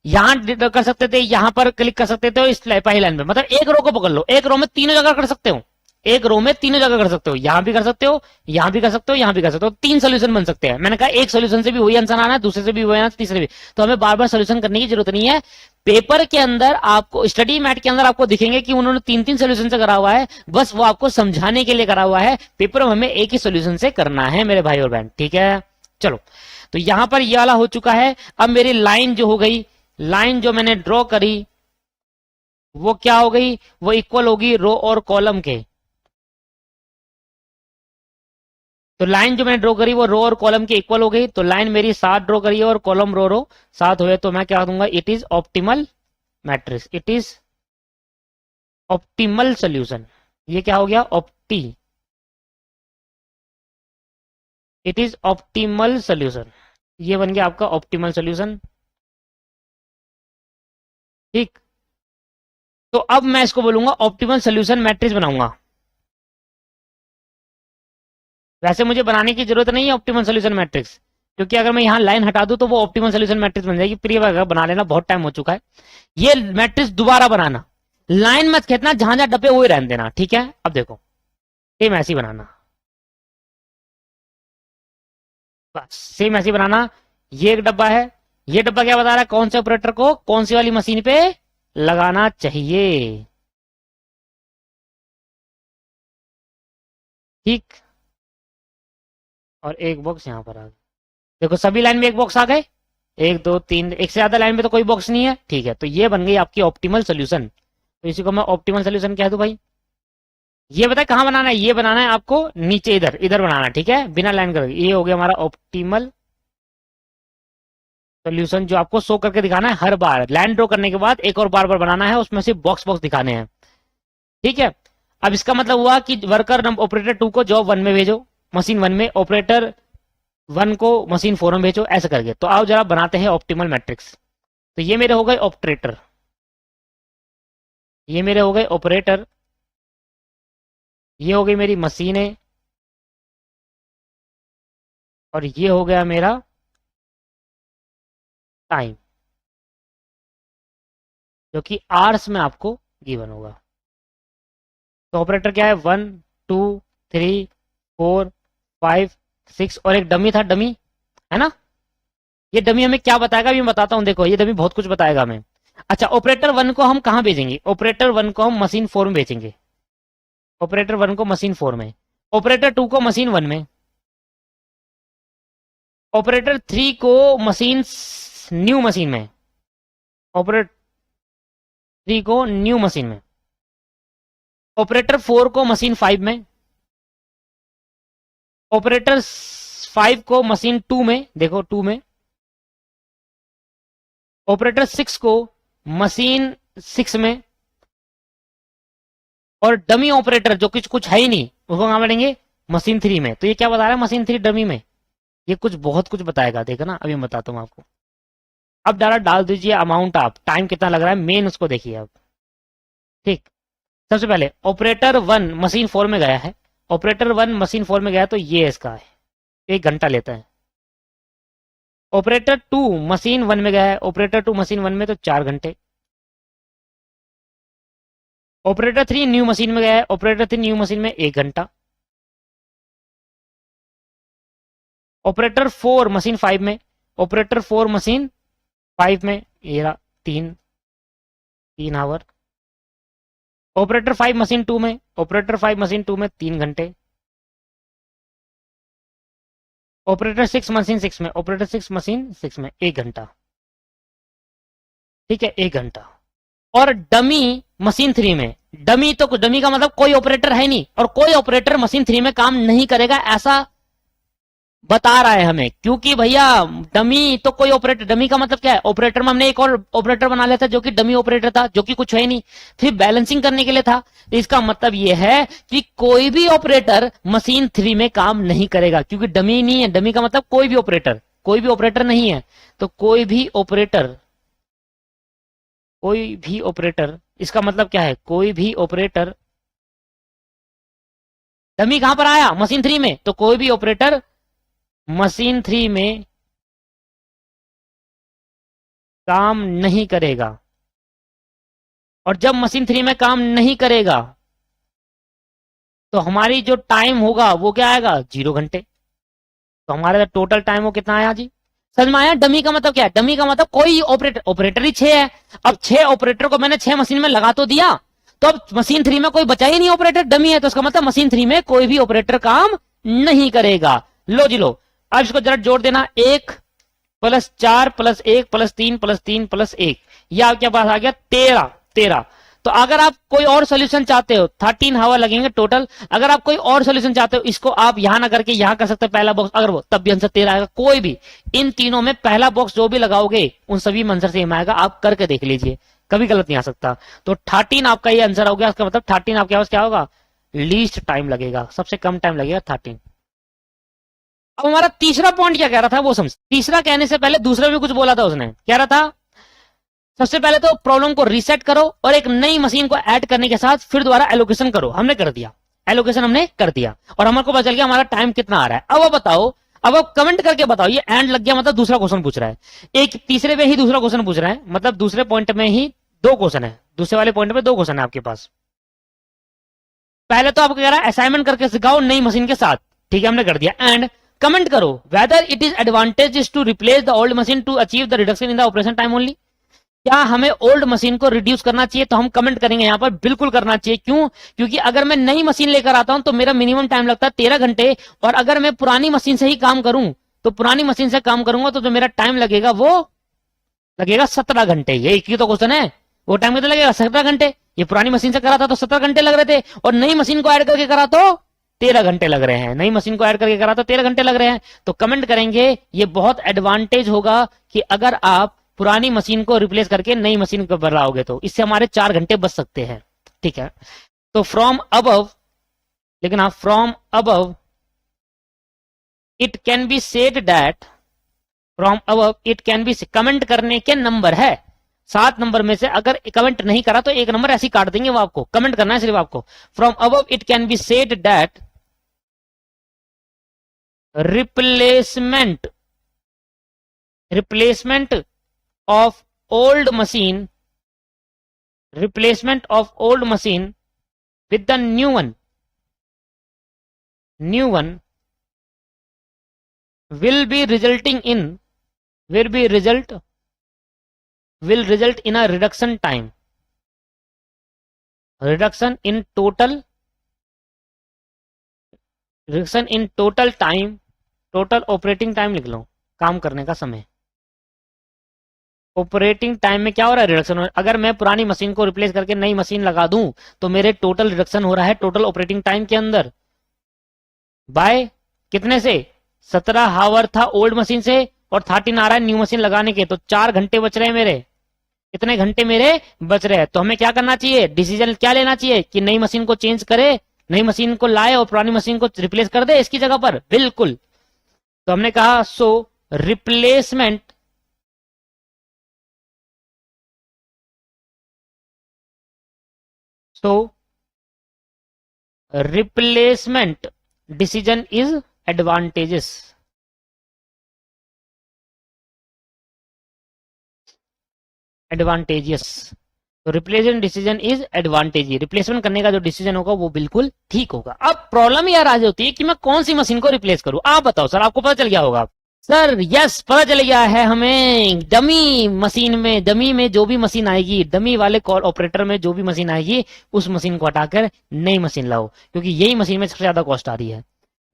यहां कर सकते थे, यहां पर क्लिक कर सकते थे, इस पहली लाइन में, मतलब एक रो को पकड़ लो, एक रो में तीनों जगह कर सकते हो, एक रो में तीनों जगह कर सकते हो, यहां भी कर सकते हो, यहां भी कर सकते हो, यहां भी कर सकते हो, 3 सोल्यूशन बन सकते हैं। मैंने कहा एक सोल्यूशन से भी वही आंसर आना है, दूसरे से भी वही आना, तीसरे भी। तो हमें बार बार सोल्यूशन करने की जरूरत नहीं है। पेपर के अंदर आपको, स्टडी मैट के अंदर आपको दिखेंगे कि उन्होंने 3 सोल्यूशन से करा हुआ है, बस वो आपको समझाने के लिए करा हुआ है। पेपर में हमें एक ही सोल्यूशन से करना है मेरे भाई और बहन, ठीक है। चलो, तो यहां पर ये वाला हो चुका है। अब मेरी लाइन जो हो गई, लाइन जो मैंने ड्रॉ करी, वो क्या हो गई, वो इक्वल होगी रो और कॉलम के। तो लाइन जो मैंने ड्रॉ करी वो रो और कॉलम के इक्वल हो गई। तो लाइन मेरी 7 ड्रॉ करी है और कॉलम रो 7 हुए, तो मैं क्या दूंगा, it is optimal matrix, it is optimal solution. ये क्या हो गया, ऑप्टी, इट इज ऑप्टिमल सोल्यूशन। ये बन गया आपका ऑप्टिमल सोल्यूशन। ठीक, तो अब मैं इसको बोलूंगा ऑप्टिमल सोल्यूशन मैट्रिक्स बनाऊंगा। वैसे मुझे बनाने की जरूरत नहीं है ऑप्टिमल सोल्यूशन मैट्रिक्स, क्योंकि अगर मैं यहाँ लाइन हटा दूं तो वो ऑप्टिमल सोल्यूशन मैट्रिक्स बन जाएगी। प्रिय अगर बना लेना, बहुत टाइम हो चुका है। ये मैट्रिक्स दोबारा बनाना, लाइन मत खींचना, जहां जहां डब्बे वही रहने देना, ठीक है। अब देखो सेम ऐसी बनाना, बस सेम ऐसी बनाना। ये एक डब्बा है, ये डब्बा क्या बता रहा है, कौन से ऑपरेटर को कौन सी वाली मशीन पे लगाना चाहिए। ठीक, और एक बॉक्स यहां पर आ गया। देखो सभी लाइन में एक बॉक्स आ गए, एक दो तीन, एक से ज्यादा लाइन में तो कोई बॉक्स नहीं है, ठीक है। तो ये बन गई आपकी ऑप्टिमल सोल्यूशन। तो इसी को मैं ऑप्टिमल सोल्यूशन कह दूं भाई। ये बताए कहां बनाना है, ये बनाना है आपको नीचे, इधर इधर बनाना है, ठीक है, बिना लाइन कर। ये हो गया हमारा ऑप्टिमल सोल्यूशन, जो आपको शो करके दिखाना है हर बार। लाइन ड्रॉ करने के बाद एक और बार बार बनाना है, उसमें से बॉक्स बॉक्स दिखाने हैं, ठीक है। अब इसका मतलब हुआ कि वर्कर ऑपरेटर 2 को जॉब 1 में भेजो, मशीन 1 में, ऑपरेटर 1 को मशीन 4 में भेजो, ऐसे करके। तो आओ जरा बनाते हैं ऑप्टिमल मैट्रिक्स। तो ये मेरे हो गए ऑपरेटर, ये मेरे हो गए ऑपरेटर, ये हो गई मेरी मशीनें, और ये हो गया मेरा टाइम, जो कि आवर्स में आपको गिवन होगा। तो ऑपरेटर क्या है, 1 2 3 4 5 6, और एक डमी था, डमी है ना। ये डमी हमें क्या बताएगा, अभी मैं बताता हूं। देखो ये डमी बहुत कुछ बताएगा हमें। अच्छा, ऑपरेटर 1 को हम कहां भेजेंगे, ऑपरेटर 1 को हम मशीन 4 में भेजेंगे, ऑपरेटर 1 को मशीन 4 में, ऑपरेटर 2 को मशीन 1 में, ऑपरेटर 3 को मशीन न्यू मशीन में, ऑपरेटर 3 को न्यू मशीन में, ऑपरेटर 4 को मशीन 5 में, ऑपरेटर 5 को मशीन 2 में, देखो 2 में, ऑपरेटर 6 को मशीन 6 में, और डमी ऑपरेटर जो कुछ कुछ है ही नहीं, उसको कहां बढ़ेंगे, मशीन 3 में। तो ये क्या बता रहा है, मशीन 3 डमी में। ये कुछ बहुत कुछ बताएगा, देखो ना, अभी मैं बताता हूं आपको। अब डायरेक्ट डाल दीजिए अमाउंट, आप टाइम कितना लग रहा है मेन उसको देखिए अब। ठीक, सबसे पहले ऑपरेटर 1 मशीन 4 में गया है, ऑपरेटर 1 मशीन 4 में गया तो ये इसका है, 1 घंटा लेता है। ऑपरेटर 2 मशीन 1 में गया है, ऑपरेटर 2 मशीन 1 में तो 4 घंटे। ऑपरेटर 3 न्यू मशीन में गया है, ऑपरेटर 3 न्यू मशीन में 1 घंटा। ऑपरेटर 4 मशीन 5 में, ऑपरेटर 4 मशीन 5 में, ये रहा 3 आवर। ऑपरेटर 5 मशीन 2 में, ऑपरेटर 5 मशीन 2 में 3 घंटे। ऑपरेटर 6 मशीन 6 में, ऑपरेटर 6 मशीन 6 में 1 घंटा, ठीक है, 1 घंटा। और डमी मशीन 3 में, डमी तो डमी का मतलब कोई ऑपरेटर है नहीं, और कोई ऑपरेटर मशीन 3 में काम नहीं करेगा ऐसा बता रहा है हमें, क्योंकि भैया डमी तो कोई ऑपरेटर, डमी का मतलब क्या है, ऑपरेटर में हमने एक और ऑपरेटर बना लिया था जो कि डमी ऑपरेटर था, जो कि कुछ है नहीं, फिर बैलेंसिंग करने के लिए था। तो इसका मतलब यह है कि कोई भी ऑपरेटर मशीन 3 में काम नहीं करेगा, क्योंकि डमी नहीं है। डमी का मतलब कोई भी ऑपरेटर, कोई भी ऑपरेटर नहीं है। तो कोई भी ऑपरेटर, कोई भी ऑपरेटर, इसका मतलब क्या है, कोई भी ऑपरेटर, डमी कहां पर आया, मशीन 3 में, तो कोई भी ऑपरेटर मशीन 3 में काम नहीं करेगा। और जब मशीन 3 में काम नहीं करेगा तो हमारी जो टाइम होगा वो क्या आएगा, 0 घंटे। तो हमारा टोटल टाइम वो कितना आया जी, समझ में आया। डमी का मतलब क्या है, डमी का मतलब कोई ऑपरेटर, ऑपरेटर ही 6 है। अब 6 ऑपरेटर को मैंने 6 मशीन में लगा तो दिया, तो अब मशीन 3 में कोई बचा ही नहीं, ऑपरेटर डमी है, तो इसका मतलब मशीन 3 में कोई भी ऑपरेटर काम नहीं करेगा। लो जी लो, अब इसको जरा जोड़ देना, 1 + 4 + 1 + 3 + 3 + 1, यह आपके पास आ गया 13। 13। तो तो अगर आप कोई और सोल्यूशन चाहते हो 13 आवर लगेंगे टोटल। अगर आप कोई और सोल्यूशन चाहते हो, इसको आप यहां ना करके यहां कर सकते हो पहला बॉक्स, अगर वो तब भी आंसर 13 आएगा। कोई भी इन तीनों में पहला बॉक्स जो भी लगाओगे उन सभी में आंसर सेम आएगा। आप करके देख लीजिए, कभी गलत नहीं आ सकता। तो 13 आपका ये आंसर हो गया। इसका मतलब 13 आपके पास क्या होगा, लीस्ट टाइम लगेगा, सबसे कम टाइम लगेगा 13। अब हमारा तीसरा पॉइंट क्या कह रहा था वो समझ। तीसरा कहने से पहले दूसरा भी कुछ बोला था उसने, कह रहा था सबसे पहले तो प्रॉब्लम को रीसेट करो और एक नई मशीन को ऐड करने के साथ फिर दोबारा एलोकेशन करो। हमने कर दिया, एलोकेशन हमने कर दिया और हमारे को पता चल गया हमारा टाइम कितना आ रहा है। अब बताओ, अब आप कमेंट करके बताओ, ये एंड लग गया मतलब दूसरा क्वेश्चन पूछ रहा है। एक तीसरे में ही दूसरा क्वेश्चन पूछ रहा है, मतलब दूसरे पॉइंट में ही दो क्वेश्चन है, दूसरे वाले पॉइंट में दो क्वेश्चन है आपके पास। पहले तो आपको कह रहा है असाइनमेंट करके सिखाओ नई मशीन के साथ, ठीक है हमने कर दिया। एंड कमेंट करो whether it is advantage to replace the old machine to achieve the reduction in the operation time only. क्या हमें ओल्ड मशीन को रिड्यूस करना चाहिए? तो हम कमेंट करेंगे यहां पर बिल्कुल करना चाहिए। क्यों? क्योंकि अगर मैं नई मशीन लेकर आता हूं तो मेरा मिनिमम टाइम लगता है 13 घंटे, और अगर मैं पुरानी मशीन से ही काम करूं तो पुरानी मशीन से काम करूंगा तो जो मेरा टाइम लगेगा वो लगेगा 17 घंटे। ये एक ही तो क्वेश्चन है, वो टाइम कितना लगेगा 17 घंटे। ये पुरानी मशीन से करा था तो 17 घंटे लग रहे थे, और नई मशीन को ऐड करके करा तो 13 घंटे लग रहे हैं। नई मशीन को ऐड करके करा तो 13 घंटे लग रहे हैं। तो कमेंट करेंगे ये बहुत एडवांटेज होगा कि अगर आप पुरानी मशीन को रिप्लेस करके नई मशीन को बनाओगे तो इससे हमारे 4 घंटे बच सकते हैं, ठीक है। तो फ्रॉम अबव, लेकिन आप from above it can be said that, from above it can be, comment करने के नंबर है 7 नंबर में से अगर कमेंट नहीं करा तो एक नंबर ऐसे ही काट देंगे, वो आपको कमेंट करना है सिर्फ आपको। From above it can be said that replacement of old machine with the new one will result in a reduction in total time, total operating time लिख लो, काम करने का समय। ऑपरेटिंग टाइम में क्या हो रहा है, रिडक्शन हो रहा है। अगर मैं पुरानी मशीन को रिप्लेस करके नई मशीन लगा दूं तो मेरे टोटल रिडक्शन हो रहा है टोटल ऑपरेटिंग टाइम के अंदर बाय कितने से, 17 आवर था ओल्ड मशीन से और 13 आ रहा है न्यू मशीन लगाने के, तो 4 घंटे बच रहे हैं मेरे। कितने घंटे मेरे बच रहे हैं? तो हमें क्या करना चाहिए, डिसीजन क्या लेना चाहिए कि नई मशीन को चेंज करे, नई मशीन को लाए और पुरानी मशीन को रिप्लेस कर दे इसकी जगह पर। बिल्कुल, तो हमने कहा so replacement replacement decision is advantageous. तो replacement decision is advantage. Replacement करने का जो डिसीजन होगा वो बिल्कुल ठीक होगा। अब प्रॉब्लम यार आ जाती है कि मैं कौन सी मशीन को रिप्लेस करूं। आप बताओ सर, आपको पता चल गया होगा। सर यस, पता चल गया है हमें। डमी मशीन में, डमी में जो भी मशीन आएगी, डमी वाले कॉल ऑपरेटर में जो भी मशीन आएगी उस मशीन को हटाकर नई मशीन लाओ, क्योंकि यही मशीन में सबसे ज्यादा कॉस्ट आ रही है।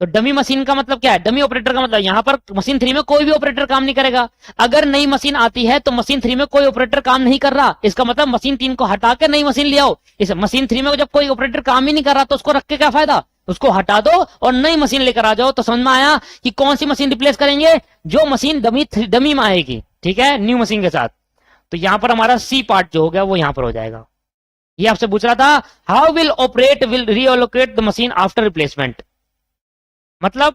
तो डमी मशीन का मतलब क्या है, डमी ऑपरेटर का मतलब यहाँ पर मशीन 3 में कोई भी ऑपरेटर काम नहीं करेगा। अगर नई मशीन आती है तो मशीन 3 में कोई ऑपरेटर काम नहीं कर रहा, इसका मतलब मशीन 3 को हटाकर नई मशीन ले आओ। इस मशीन 3 में जब कोई ऑपरेटर काम ही नहीं कर रहा तो उसको रख के क्या फायदा, उसको हटा दो और नई मशीन लेकर आ जाओ। तो समझ में आया कि कौन सी मशीन रिप्लेस करेंगे, जो मशीन डमी में आएगी, ठीक है, न्यू मशीन के साथ। तो यहां पर हमारा सी पार्ट जो हो गया वो यहां पर हो जाएगा। ये आपसे पूछ रहा था how will reallocate the machine after replacement, मतलब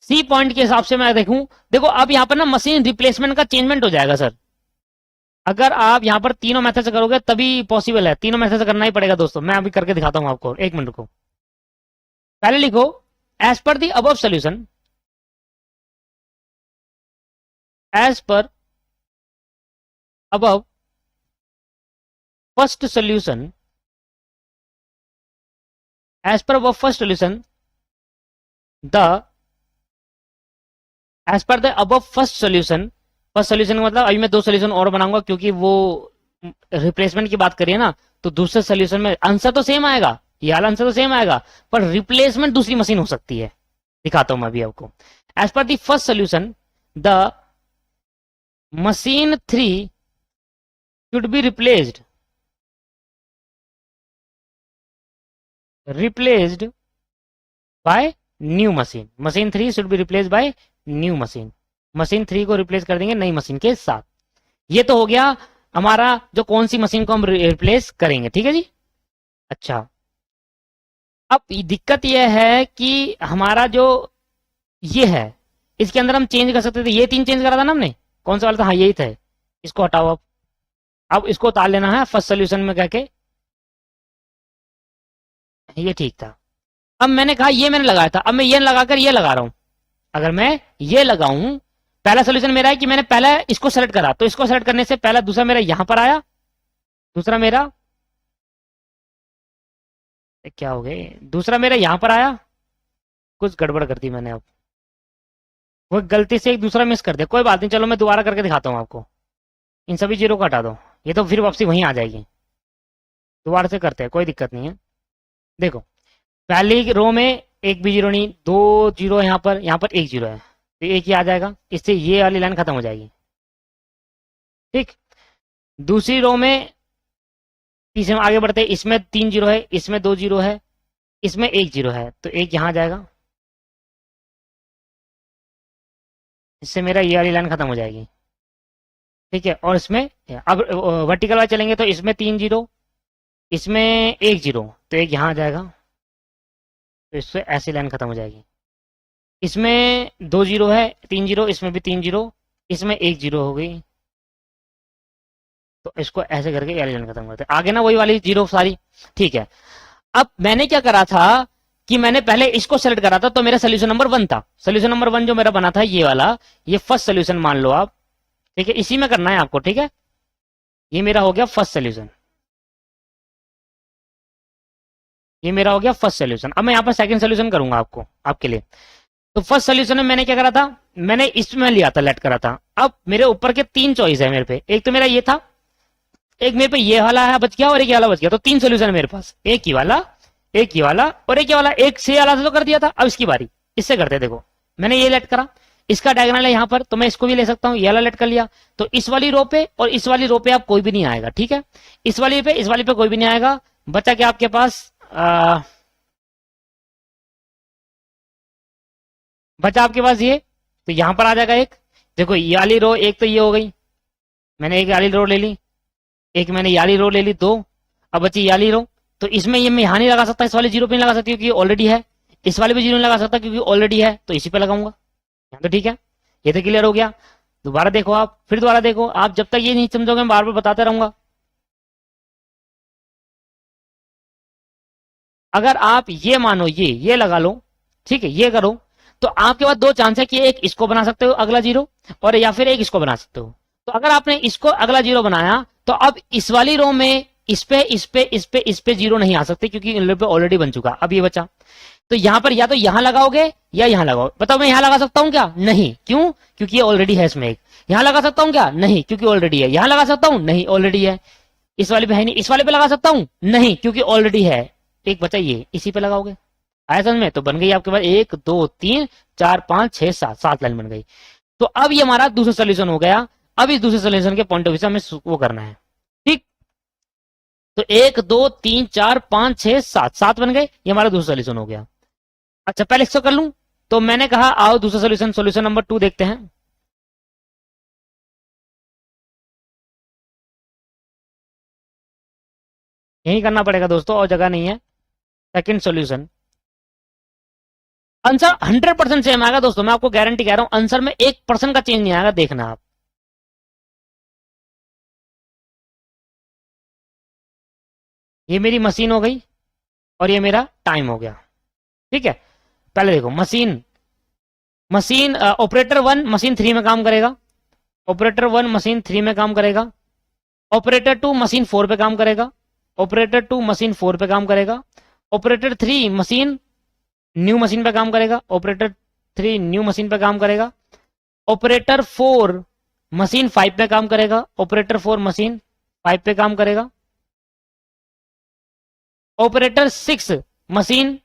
सी पॉइंट के हिसाब से मैं देखूं। देखो अब यहां पर ना मशीन रिप्लेसमेंट का चेंजमेंट हो जाएगा सर। अगर आप यहां पर तीनों मेथड से करोगे तभी पॉसिबल है, तीनों मेथड से करना ही पड़ेगा दोस्तों। मैं अभी करके दिखाता हूं आपको, एक मिनट को। पहले लिखो as per the above solution, as per above first solution, as per above first solution as per the above first solution. First solution का मतलब अभी मैं 2 सॉल्यूशन और बनाऊंगा क्योंकि वो रिप्लेसमेंट की बात करिए ना, तो दूसरे सॉल्यूशन में आंसर तो सेम आएगा, ये वाला आंसर तो सेम आएगा, पर रिप्लेसमेंट दूसरी मशीन हो सकती है। दिखाता हूं मैं अभी आपको। As per the first solution the machine 3 should be replaced replaced by new machine, machine 3 should be replace by new machine, machine 3 को रिप्लेस कर देंगे नई मशीन के साथ। ये तो हो गया हमारा जो कौन सी मशीन को हम रिप्लेस करेंगे, ठीक है जी। अच्छा, अब दिक्कत यह है कि हमारा जो ये है इसके अंदर हम चेंज कर सकते थे, ये 3 चेंज करा था ना हमने, कौन सा वाला था, हाँ यही था, इसको हटाओ। अब इसको उतार लेना है फर्स्ट सोल्यूशन में करके, ये ठीक था। अब मैंने कहा ये मैंने लगाया था, अब मैं ये लगाकर ये लगा रहा हूं, अगर मैं ये लगाऊं, पहला सोल्यूशन मेरा है कि मैंने पहला इसको सेलेक्ट करा, तो इसको सेलेक्ट करने से पहला दूसरा मेरा यहां पर आया, दूसरा मेरा क्या हो गए, दूसरा मेरा यहां पर आया, कुछ गड़बड़ कर दी मैंने, अब वो गलती से एक दूसरा मिस कर दिया, कोई बात नहीं, चलो मैं दोबारा करके दिखाता हूँ आपको। इन सभी जीरो को हटा दो, ये तो फिर वापसी वहीं आ जाएगी, दोबारा से करते हैं, कोई दिक्कत नहीं है। देखो पहली रो में एक भी जीरो नहीं, 2 जीरो यहाँ पर 1 जीरो है, तो एक ही आ जाएगा, इससे ये वाली लाइन खत्म हो जाएगी, ठीक। दूसरी रो में तीसरे में आगे बढ़ते हैं, इसमें 3 जीरो है, इसमें 2 जीरो है, इसमें 1 जीरो है, तो एक यहाँ आ जाएगा, इससे मेरा ये वाली लाइन खत्म हो जाएगी, ठीक है। और इसमें अब वर्टिकल वाइज चलेंगे, तो इसमें 3 जीरो, इसमें 1 जीरो, तो एक यहाँ आ जाएगा, तो इससे ऐसी लाइन खत्म हो जाएगी। इसमें 2 जीरो है, 3 जीरो, इसमें भी 3 जीरो, इसमें 1 जीरो हो गई, तो इसको ऐसे करके ये वाली लाइन खत्म करते हैं, आगे ना वही वाली जीरो सारी, ठीक है। अब मैंने क्या करा था कि मैंने पहले इसको सेलेक्ट करा था, तो मेरा सोल्यूशन नंबर 1 था, सोल्यूशन नंबर 1 जो मेरा बना था ये वाला, ये फर्स्ट सोल्यूशन मान लो आप, ठीक है, इसी में करना है आपको, ठीक है। ये मेरा हो गया फर्स्ट सोल्यूशन, ये मेरा हो गया फर्स्ट सोल्यूशन। अब मैं यहाँ पर सेकंड सोल्यूशन करूंगा आपको, आपके लिए। तो फर्स्ट सोल्यूशन में मैंने क्या करा था, मैंने इसमें लिया था, लेट करा था। अब मेरे ऊपर के 3 चॉइस है मेरे पे, एक तो मेरा ये था, एक मेरे पे ये वाला है बच गया, और एक ये वाला बच गया, तो 3 सोल्यूशन है मेरे पास, एक ही वाला, एक ही वाला और एक ही वाला, एक से वाला तो कर दिया था। अब इसकी बारी, इससे करते हैं। देखो मैंने ये लेट करा, इसका डायगोनल है यहाँ पर, तो मैं इसको भी ले सकता हूँ, ये वाला लेट कर लिया, तो इस वाली रो पे और इस वाली रो पे आप कोई भी नहीं आएगा, ठीक है। इस वाली पे, इस वाली पे कोई भी नहीं आएगा, बचा क्या आपके पास, बचा आपके पास ये, तो यहां पर आ जाएगा एक। देखो ये वाली रो एक तो ये हो गई, मैंने एक वाली रो ले ली, एक मैंने ये वाली रो ले ली, 2। अब बची ये वाली रो, तो इसमें ये मैं यहाँ नहीं लगा सकता, इस वाले जीरो पे नहीं लगा सकती क्योंकि ऑलरेडी है, इस वाले पे जीरो नहीं लगा सकता क्योंकि ऑलरेडी है, तो इसी पे लगाऊंगा यहाँ, तो ठीक है। ये तो क्लियर हो गया। दोबारा देखो आप, फिर दोबारा देखो आप, जब तक ये नहीं समझोगे मैं बार बार बताता रहूंगा। अगर आप ये मानो ये लगा लो, ठीक है, ये करो, तो आपके पास 2 चांस है कि एक इसको बना सकते हो अगला जीरो, और या फिर एक इसको बना सकते हो। तो अगर आपने इसको अगला जीरो बनाया, तो अब इस वाली रो में इस पे इस पे इस पे इस पे जीरो नहीं आ सकते क्योंकि इन पे ऑलरेडी बन चुका। अब ये बचा, तो यहां पर या तो यहां लगाओगे या यहां लगाओ। बताओ मैं यहां लगा सकता हूं क्या, नहीं, क्यों, क्योंकि ये ऑलरेडी है इसमें एक। यहां लगा सकता हूं क्या, नहीं, क्योंकि ऑलरेडी है। यहां लगा सकता हूं, नहीं, ऑलरेडी है। इस वाले पे है नहीं, इस वाले पे लगा सकता हूं, नहीं, क्योंकि ऑलरेडी है। एक बचा ये, इसी पे लगाओगे। आया समझ में, तो बन गई आपके पास 1 2 3 4 5 6 7, 7 लाइन बन गई। तो अब ये हमारा दूसरा सोल्यूशन हो गया। अब इस दूसरे सोल्यूशन के पॉइंट ऑफ व्यू से हमें वो करना है, ठीक। तो 1 2 3 4 5 6 7, 7 बन गए, ये हमारा दूसरा सोल्यूशन हो गया। अच्छा पहले इसको कर लूं, तो मैंने कहा आओ दूसरा सोल्यूशन, सोल्यूशन नंबर 2 देखते हैं। यही करना पड़ेगा दोस्तों, और जगह नहीं है। सेकंड सोल्यूशन, आंसर 100% सेम आएगा दोस्तों, मैं आपको गारंटी कह रहा हूं, आंसर में 1% का चेंज नहीं आएगा, देखना आप। ये मेरी मशीन हो गई और ये मेरा टाइम हो गया, ठीक है। पहले देखो मशीन, मशीन ऑपरेटर 1 मशीन 3 में काम करेगा, ऑपरेटर 1 मशीन 3 में काम करेगा, ऑपरेटर 2 मशीन 4 पे काम करेगा, ऑपरेटर 2 मशीन 4 पे काम करेगा, ऑपरेटर 3 मशीन न्यू मशीन पे काम करेगा, ऑपरेटर 3 न्यू मशीन पे काम करेगा, ऑपरेटर 4 मशीन 5 पे काम करेगा, ऑपरेटर 4 मशीन 5 पे काम करेगा, ऑपरेटर 6 मशीन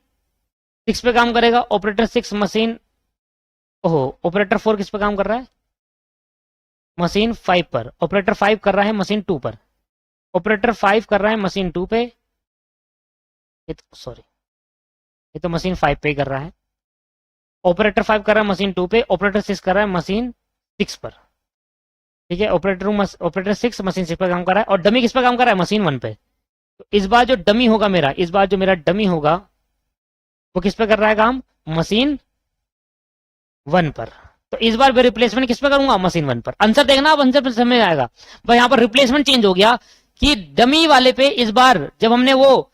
6 पे काम करेगा, ऑपरेटर 6 मशीन, ओहो ऑपरेटर 4 किस पे काम कर रहा है, मशीन 5 पर, ऑपरेटर 5 कर रहा है मशीन 2 पर, ऑपरेटर 5 कर रहा है मशीन 2 पे, सॉरी ये तो मशीन 5 पे कर रहा है, ऑपरेटर 5 कर रहा है मशीन 2 पे, ऑपरेटर 6 कर रहा है मशीन 6 पर। ठीक है, ऑपरेटर 6 मशीन 6 पर काम कर रहा है, और डमी किस पर काम कर रहा है, मशीन 1 पे। तो इस बार जो डमी होगा मेरा, इस बार जो मेरा डमी होगा वो किस पे कर रहा है काम, मशीन 1 पर। तो इस बार मैं रिप्लेसमेंट किस पे करूंगा, मशीन 1 पर। आंसर देखना, अब आंसर पे समझ आएगा भाई। यहाँ पर रिप्लेसमेंट चेंज हो गया कि डमी वाले पे इस बार जब हमने वो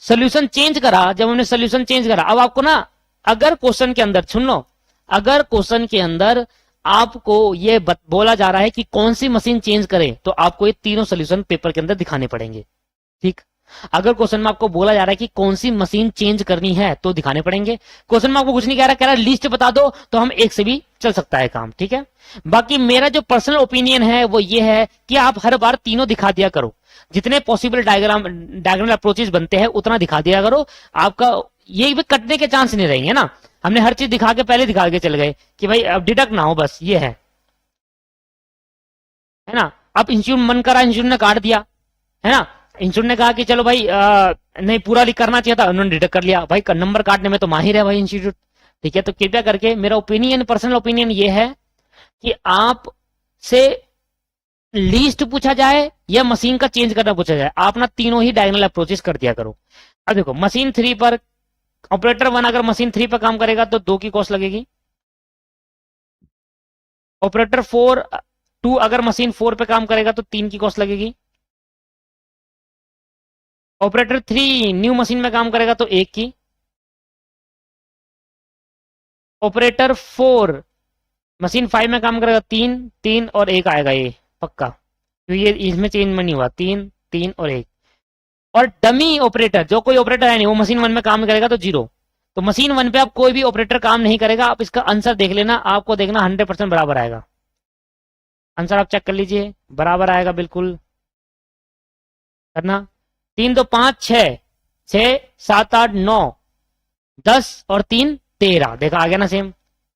सोल्यूशन चेंज करा, अब आपको ना, अगर क्वेश्चन के अंदर सुन लो, अगर क्वेश्चन के अंदर आपको ये बोला जा रहा है कि कौन सी मशीन चेंज करें, तो आपको ये तीनों सोल्यूशन पेपर के अंदर दिखाने पड़ेंगे। ठीक, अगर क्वेश्चन में आपको बोला जा रहा है कि कौन सी मशीन चेंज करनी है तो दिखाने पड़ेंगे। क्वेश्चन में आपको कुछ नहीं कह रहा है लिस्ट बता दो, तो हम एक से भी चल सकता है काम। ठीक है, बाकी मेरा जो पर्सनल ओपिनियन है वो ये है कि आप हर बार तीनों दिखा दिया करो, जितने पॉसिबल डायग्राम अप्रोचेस बनते हैं उतना दिखा दिया करो। आपका ये भी कटने के चांस नहीं रहेंगे ना, हमने हर चीज दिखा के पहले दिखा के चल गए कि भाई अब डिडक्ट ना हो, बस ये है ना। अब इंस्टीट्यूट मन करा, इंस्टीट्यूट ने काट दिया, है ना। इंस्टीट्यूट ने कहा कि चलो भाई नहीं पूरा करना चाहिए था, उन्होंने डिडक्ट कर लिया। भाई नंबर काटने में तो माहिर है भाई इंस्टीट्यूट। ठीक है, तो कृपया करके मेरा ओपिनियन, पर्सनल ओपिनियन ये है कि आप से लीस्ट पूछा जाए या मशीन का चेंज करना पूछा जाए, आप ना तीनों ही डायगोनल अप्रोचेस कर दिया करो। अब देखो मशीन 3 पर ऑपरेटर 1 अगर मशीन 3 पर काम करेगा तो 2 की कॉस्ट लगेगी। ऑपरेटर 2 अगर मशीन 4 पे काम करेगा तो 3 की कॉस्ट लगेगी। ऑपरेटर 3 न्यू मशीन में काम करेगा तो 1 की। ऑपरेटर 4 मशीन 5 में काम करेगा 3 और 1 आएगा ये पक्का, क्योंकि ये इसमें चेंज में नहीं हुआ, 3 और 1। और डमी ऑपरेटर, जो कोई ऑपरेटर है नहीं, वो मशीन 1 में काम करेगा तो 0। तो मशीन 1 पे आप कोई भी ऑपरेटर काम नहीं करेगा। आप इसका आंसर देख लेना, आपको देखना 100% बराबर आएगा। आंसर आप चेक कर लीजिए, बराबर आएगा बिल्कुल, करना। 3 2 5 6, 6 7 8 9 10 और 3 13, देखा आ गया ना सेम।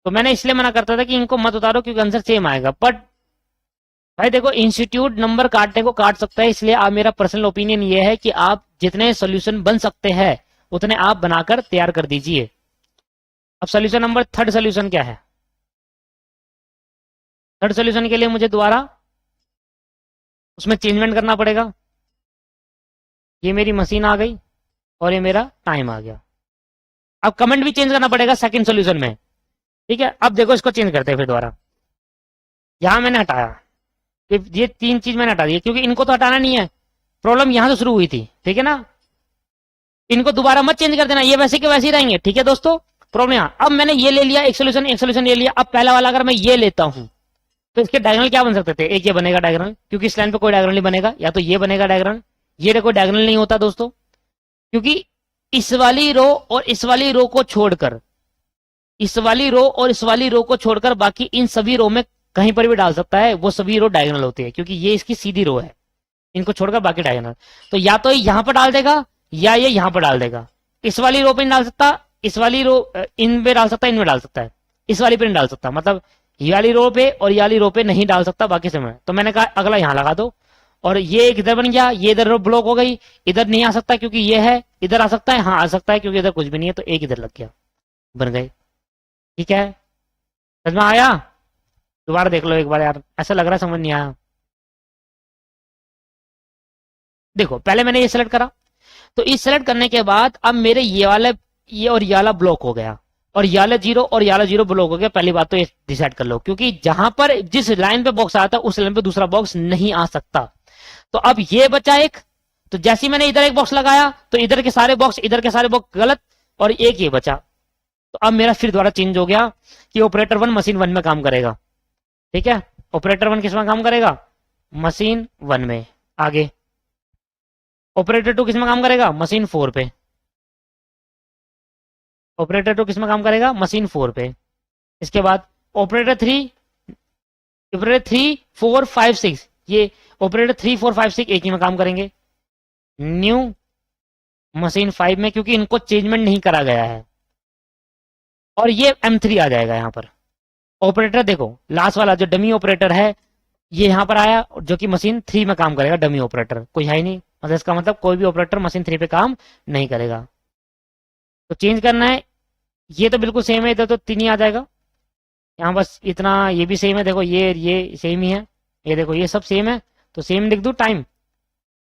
तो मैंने इसलिए मना करता था कि इनको मत उतारो क्योंकि आंसर सेम आएगा। बट भाई देखो, इंस्टीट्यूट नंबर काटने को काट सकता है, इसलिए आप, मेरा पर्सनल ओपिनियन ये है कि आप जितने सोल्यूशन बन सकते हैं उतने आप बनाकर तैयार कर दीजिए। अब सोल्यूशन नंबर, थर्ड सोल्यूशन क्या है। थर्ड सोल्यूशन के लिए मुझे दोबारा उसमें चेंजमेंट करना पड़ेगा। ये मेरी मशीन आ गई और ये मेरा टाइम आ गया। अब कमेंट भी चेंज करना पड़ेगा सेकंड सोल्यूशन में। ठीक है, अब देखो इसको चेंज करते हैं फिर दोबारा। यहां मैंने हटाया, ये 3 चीज मैंने हटा दी क्योंकि इनको तो हटाना नहीं है, प्रॉब्लम यहां से शुरू हुई थी। ठीक है ना, इनको दोबारा मत चेंज कर देना, ये वैसे के वैसे ही रहेंगे। ठीक है दोस्तों, प्रॉब्लम यहाँ। अब मैंने ये ले लिया, एक सोल्यूशन ये लिया। अब पहला वाला अगर मैं ये लेता हूं तो इसके डायगोनल क्या बन सकते थे, एक ये बनेगा डायगोनल, क्योंकि इस लाइन पे कोई डायगोनल नहीं बनेगा, या तो ये बनेगा डायगोनल। ये कोई डायगोनल नहीं होता दोस्तों, क्योंकि इस वाली रो और इस वाली रो को छोड़कर, इस वाली रो और इस वाली रो को छोड़कर बाकी इन सभी रो में कहीं पर भी डाल सकता है, वो सभी रो डायगोनल होती है, क्योंकि ये इसकी सीधी रो है, इनको छोड़कर बाकी डायगोनल। तो या तो यहां पर डाल देगा या ये यहां पर डाल देगा। इस वाली रो पे नहीं डाल सकता, इस वाली रो इन पे डाल सकता है, इनमें डाल सकता है, इस वाली पे नहीं डाल सकता। मतलब ये वाली रो पे और ये वाली रो पे नहीं डाल सकता बाकी समय। तो मैंने कहा अगला यहां लगा दो, और ये एक इधर बन गया, ये इधर रो ब्लॉक हो गई, इधर नहीं आ सकता क्योंकि ये है, इधर आ सकता है, हाँ आ सकता है क्योंकि इधर कुछ भी नहीं है, तो एक इधर लग गया, बन गए। ठीक है, समझ में आया। दोबारा देख लो एक बार यार, ऐसा लग रहा है समझ नहीं आया। देखो पहले मैंने ये सेलेक्ट करा, तो इस सेलेक्ट करने के बाद अब मेरे ये वाले, ये और ये वाला ब्लॉक हो गया, और ये वाला 0 और ये वाला 0 ब्लॉक हो गया। पहली बात तो ये डिसाइड कर लो, क्योंकि जहां पर जिस लाइन पे बॉक्स आता है उस लाइन पे दूसरा बॉक्स नहीं आ सकता। तो अब ये बचा एक, तो जैसे ही मैंने इधर एक बॉक्स लगाया तो इधर के सारे बॉक्स, इधर के सारे बॉक्स गलत, और एक ये बचा। तो अब मेरा फिर दोबारा चेंज हो गया कि ऑपरेटर 1 मशीन 1 में काम करेगा। ठीक है, ऑपरेटर 1 किस में काम करेगा, मशीन 1 में। आगे ऑपरेटर 2 किस में काम करेगा, मशीन 4 पे। ऑपरेटर 2 किस में काम करेगा, मशीन 4 पे। इसके बाद ऑपरेटर 3 4 5 6, ये ऑपरेटर 3 4 5 6 एक ही में काम करेंगे न्यू मशीन 5 में, क्योंकि इनको चेंजमेंट नहीं करा गया है। और ये M3 आ जाएगा यहाँ पर। ऑपरेटर देखो लास्ट वाला जो डमी ऑपरेटर है ये यहाँ पर आया, जो कि मशीन 3 में काम करेगा। डमी ऑपरेटर कोई है ही नहीं, मतलब इसका मतलब कोई भी ऑपरेटर मशीन 3 पे काम नहीं करेगा। तो चेंज करना है, ये तो बिल्कुल सेम है, इधर तो 3 ही आ जाएगा, यहाँ बस इतना, ये भी सेम है, देखो ये सेम ही है, ये देखो ये सब सेम है, तो सेम लिख दूं टाइम,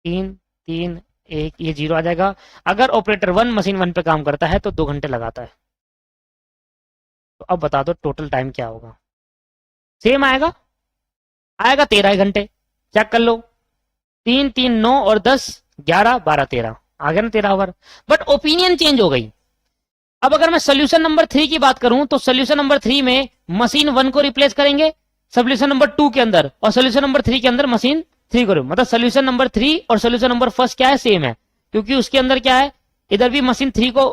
3 3 1, ये 0 आ जाएगा। अगर ऑपरेटर 1 मशीन 1 पे काम करता है तो 2 घंटे लगाता है। तो अब बता दो टोटल टाइम क्या होगा। सेम आएगा, आएगा 13 घंटे, चेक कर लो, 3 3 9 और 10 11 12 13 आ गया ना 13 आवर। बट ओपिनियन चेंज हो गई। अब अगर मैं सोल्यूशन नंबर 3 की बात करूं तो सोल्यूशन नंबर 3 में मशीन 1 को रिप्लेस करेंगे सोल्यूशन नंबर 2 के अंदर, और सोल्यूशन नंबर 3 के अंदर मशीन 3 को, मतलब सोल्यूशन नंबर 3 और सोल्यूशन नंबर फर्स्ट क्या है, सेम है, क्योंकि उसके अंदर क्या है, इधर भी मशीन 3 को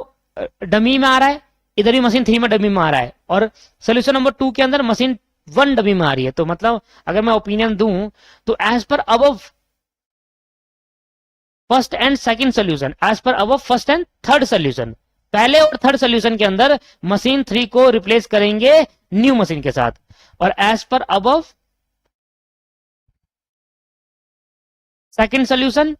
डमी में आ रहा है, इधर भी मशीन 3 में डमी में आ रहा है, और सोल्यूशन नंबर 2 के अंदर मशीन 1 डमी में आ रही है। तो मतलब अगर मैं ओपिनियन दूं तो as per above first and second solution, as per above first and third solution, पहले और थर्ड सोल्यूशन के अंदर मशीन 3 को रिप्लेस करेंगे न्यू मशीन के साथ, और as per above second solution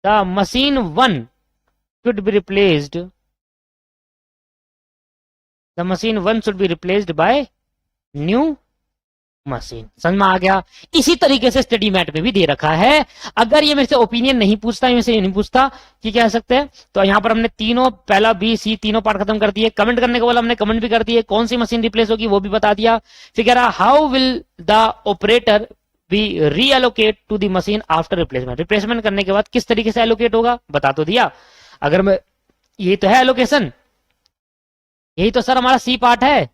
the machine 1 should be replaced, the machine 1 should be replaced by new machine. समझ में आ गया। इसी तरीके से स्टडी मैट पे भी दे रखा है। अगर ये मेरे से ओपिनियन नहीं पूछता, मेरे से ये नहीं पूछता कि क्या कह सकते हैं, तो यहाँ पर हमने तीनों, पहला बी सी तीनों पार्ट खत्म कर दिए। कमेंट करने को बोला, हमने कमेंट भी कर दिए, कौन सी मशीन रिप्लेस होगी वो भी बता दिया। फिर कह रहा how will the operator be reallocate to the machine after replacement, replacement करने के बाद किस तरीके से एलोकेट होगा बता तो दिया। अगर मैं, ये तो है एलोकेशन, यही तो सर हमारा सी पार्ट है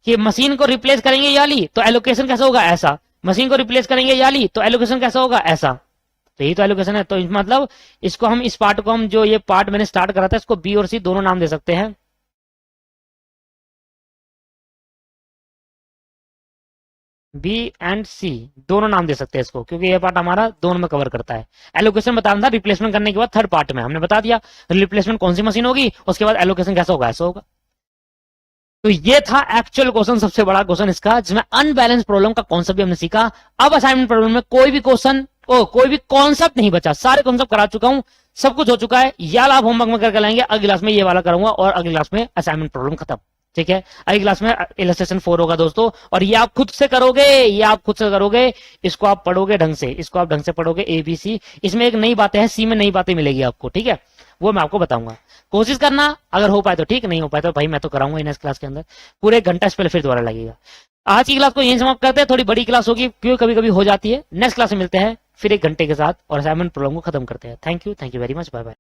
कि मशीन को रिप्लेस करेंगे ये वाली तो एलोकेशन कैसा होगा, ऐसा, मशीन को रिप्लेस करेंगे ये वाली तो एलोकेशन कैसा होगा, ऐसा। तो यही तो एलोकेशन है। तो मतलब इसको हम, इस पार्ट को हम, जो ये पार्ट मैंने स्टार्ट करा था, इसको बी और सी दोनों नाम दे सकते हैं। बी एंड सी दोनों नाम दे सकते हैं इसको, क्योंकि ये पार्ट हमारा दोनों में कवर करता है। एलोकेशन बताना था रिप्लेसमेंट करने के बाद थर्ड पार्ट में हमने बता दिया रिप्लेसमेंट कौन सी मशीन होगी, उसके बाद एलोकेशन कैसा होगा, ऐसा होगा। तो ये था एक्चुअल क्वेश्चन, सबसे बड़ा क्वेश्चन इसका, जिसमें अनबैलेंस प्रॉब्लम का कॉन्सेप्ट भी हमने सीखा। अब असाइनमेंट प्रॉब्लम में कोई भी क्वेश्चन, कोई भी कॉन्सेप्ट नहीं बचा, सारे कॉन्सेप्ट करा चुका हूं, सब कुछ हो चुका है। या आप होमवर्क में करके लाएंगे, अगली क्लास में ये वाला करूंगा और अगली क्लास में असाइनमेंट प्रॉब्लम खत्म। ठीक है, अगली क्लास में इलस्ट्रेशन 4 होगा दोस्तों, और ये आप खुद से करोगे, ये आप खुद से करोगे, इसको आप पढ़ोगे ढंग से, इसको आप ढंग से पढ़ोगे, ABC। इसमें एक नई बातें हैं, सी में नई बातें मिलेगी आपको, ठीक है, वो मैं आपको बताऊंगा। कोशिश करना, अगर हो पाए तो ठीक, नहीं हो पाए तो भाई मैं तो कराऊंगा नेक्स्ट क्लास के अंदर, पूरे एक घंटा इस पहले फिर दोबारा लगेगा। आज की क्लास को यहीं समाप्त करते हैं, थोड़ी बड़ी क्लास होगी क्यों कभी कभी हो जाती है। नेक्स्ट क्लास में मिलते हैं फिर एक घंटे के साथ और असाइनमेंट प्रॉब्लम को खत्म करते हैं। Thank you very much, bye bye.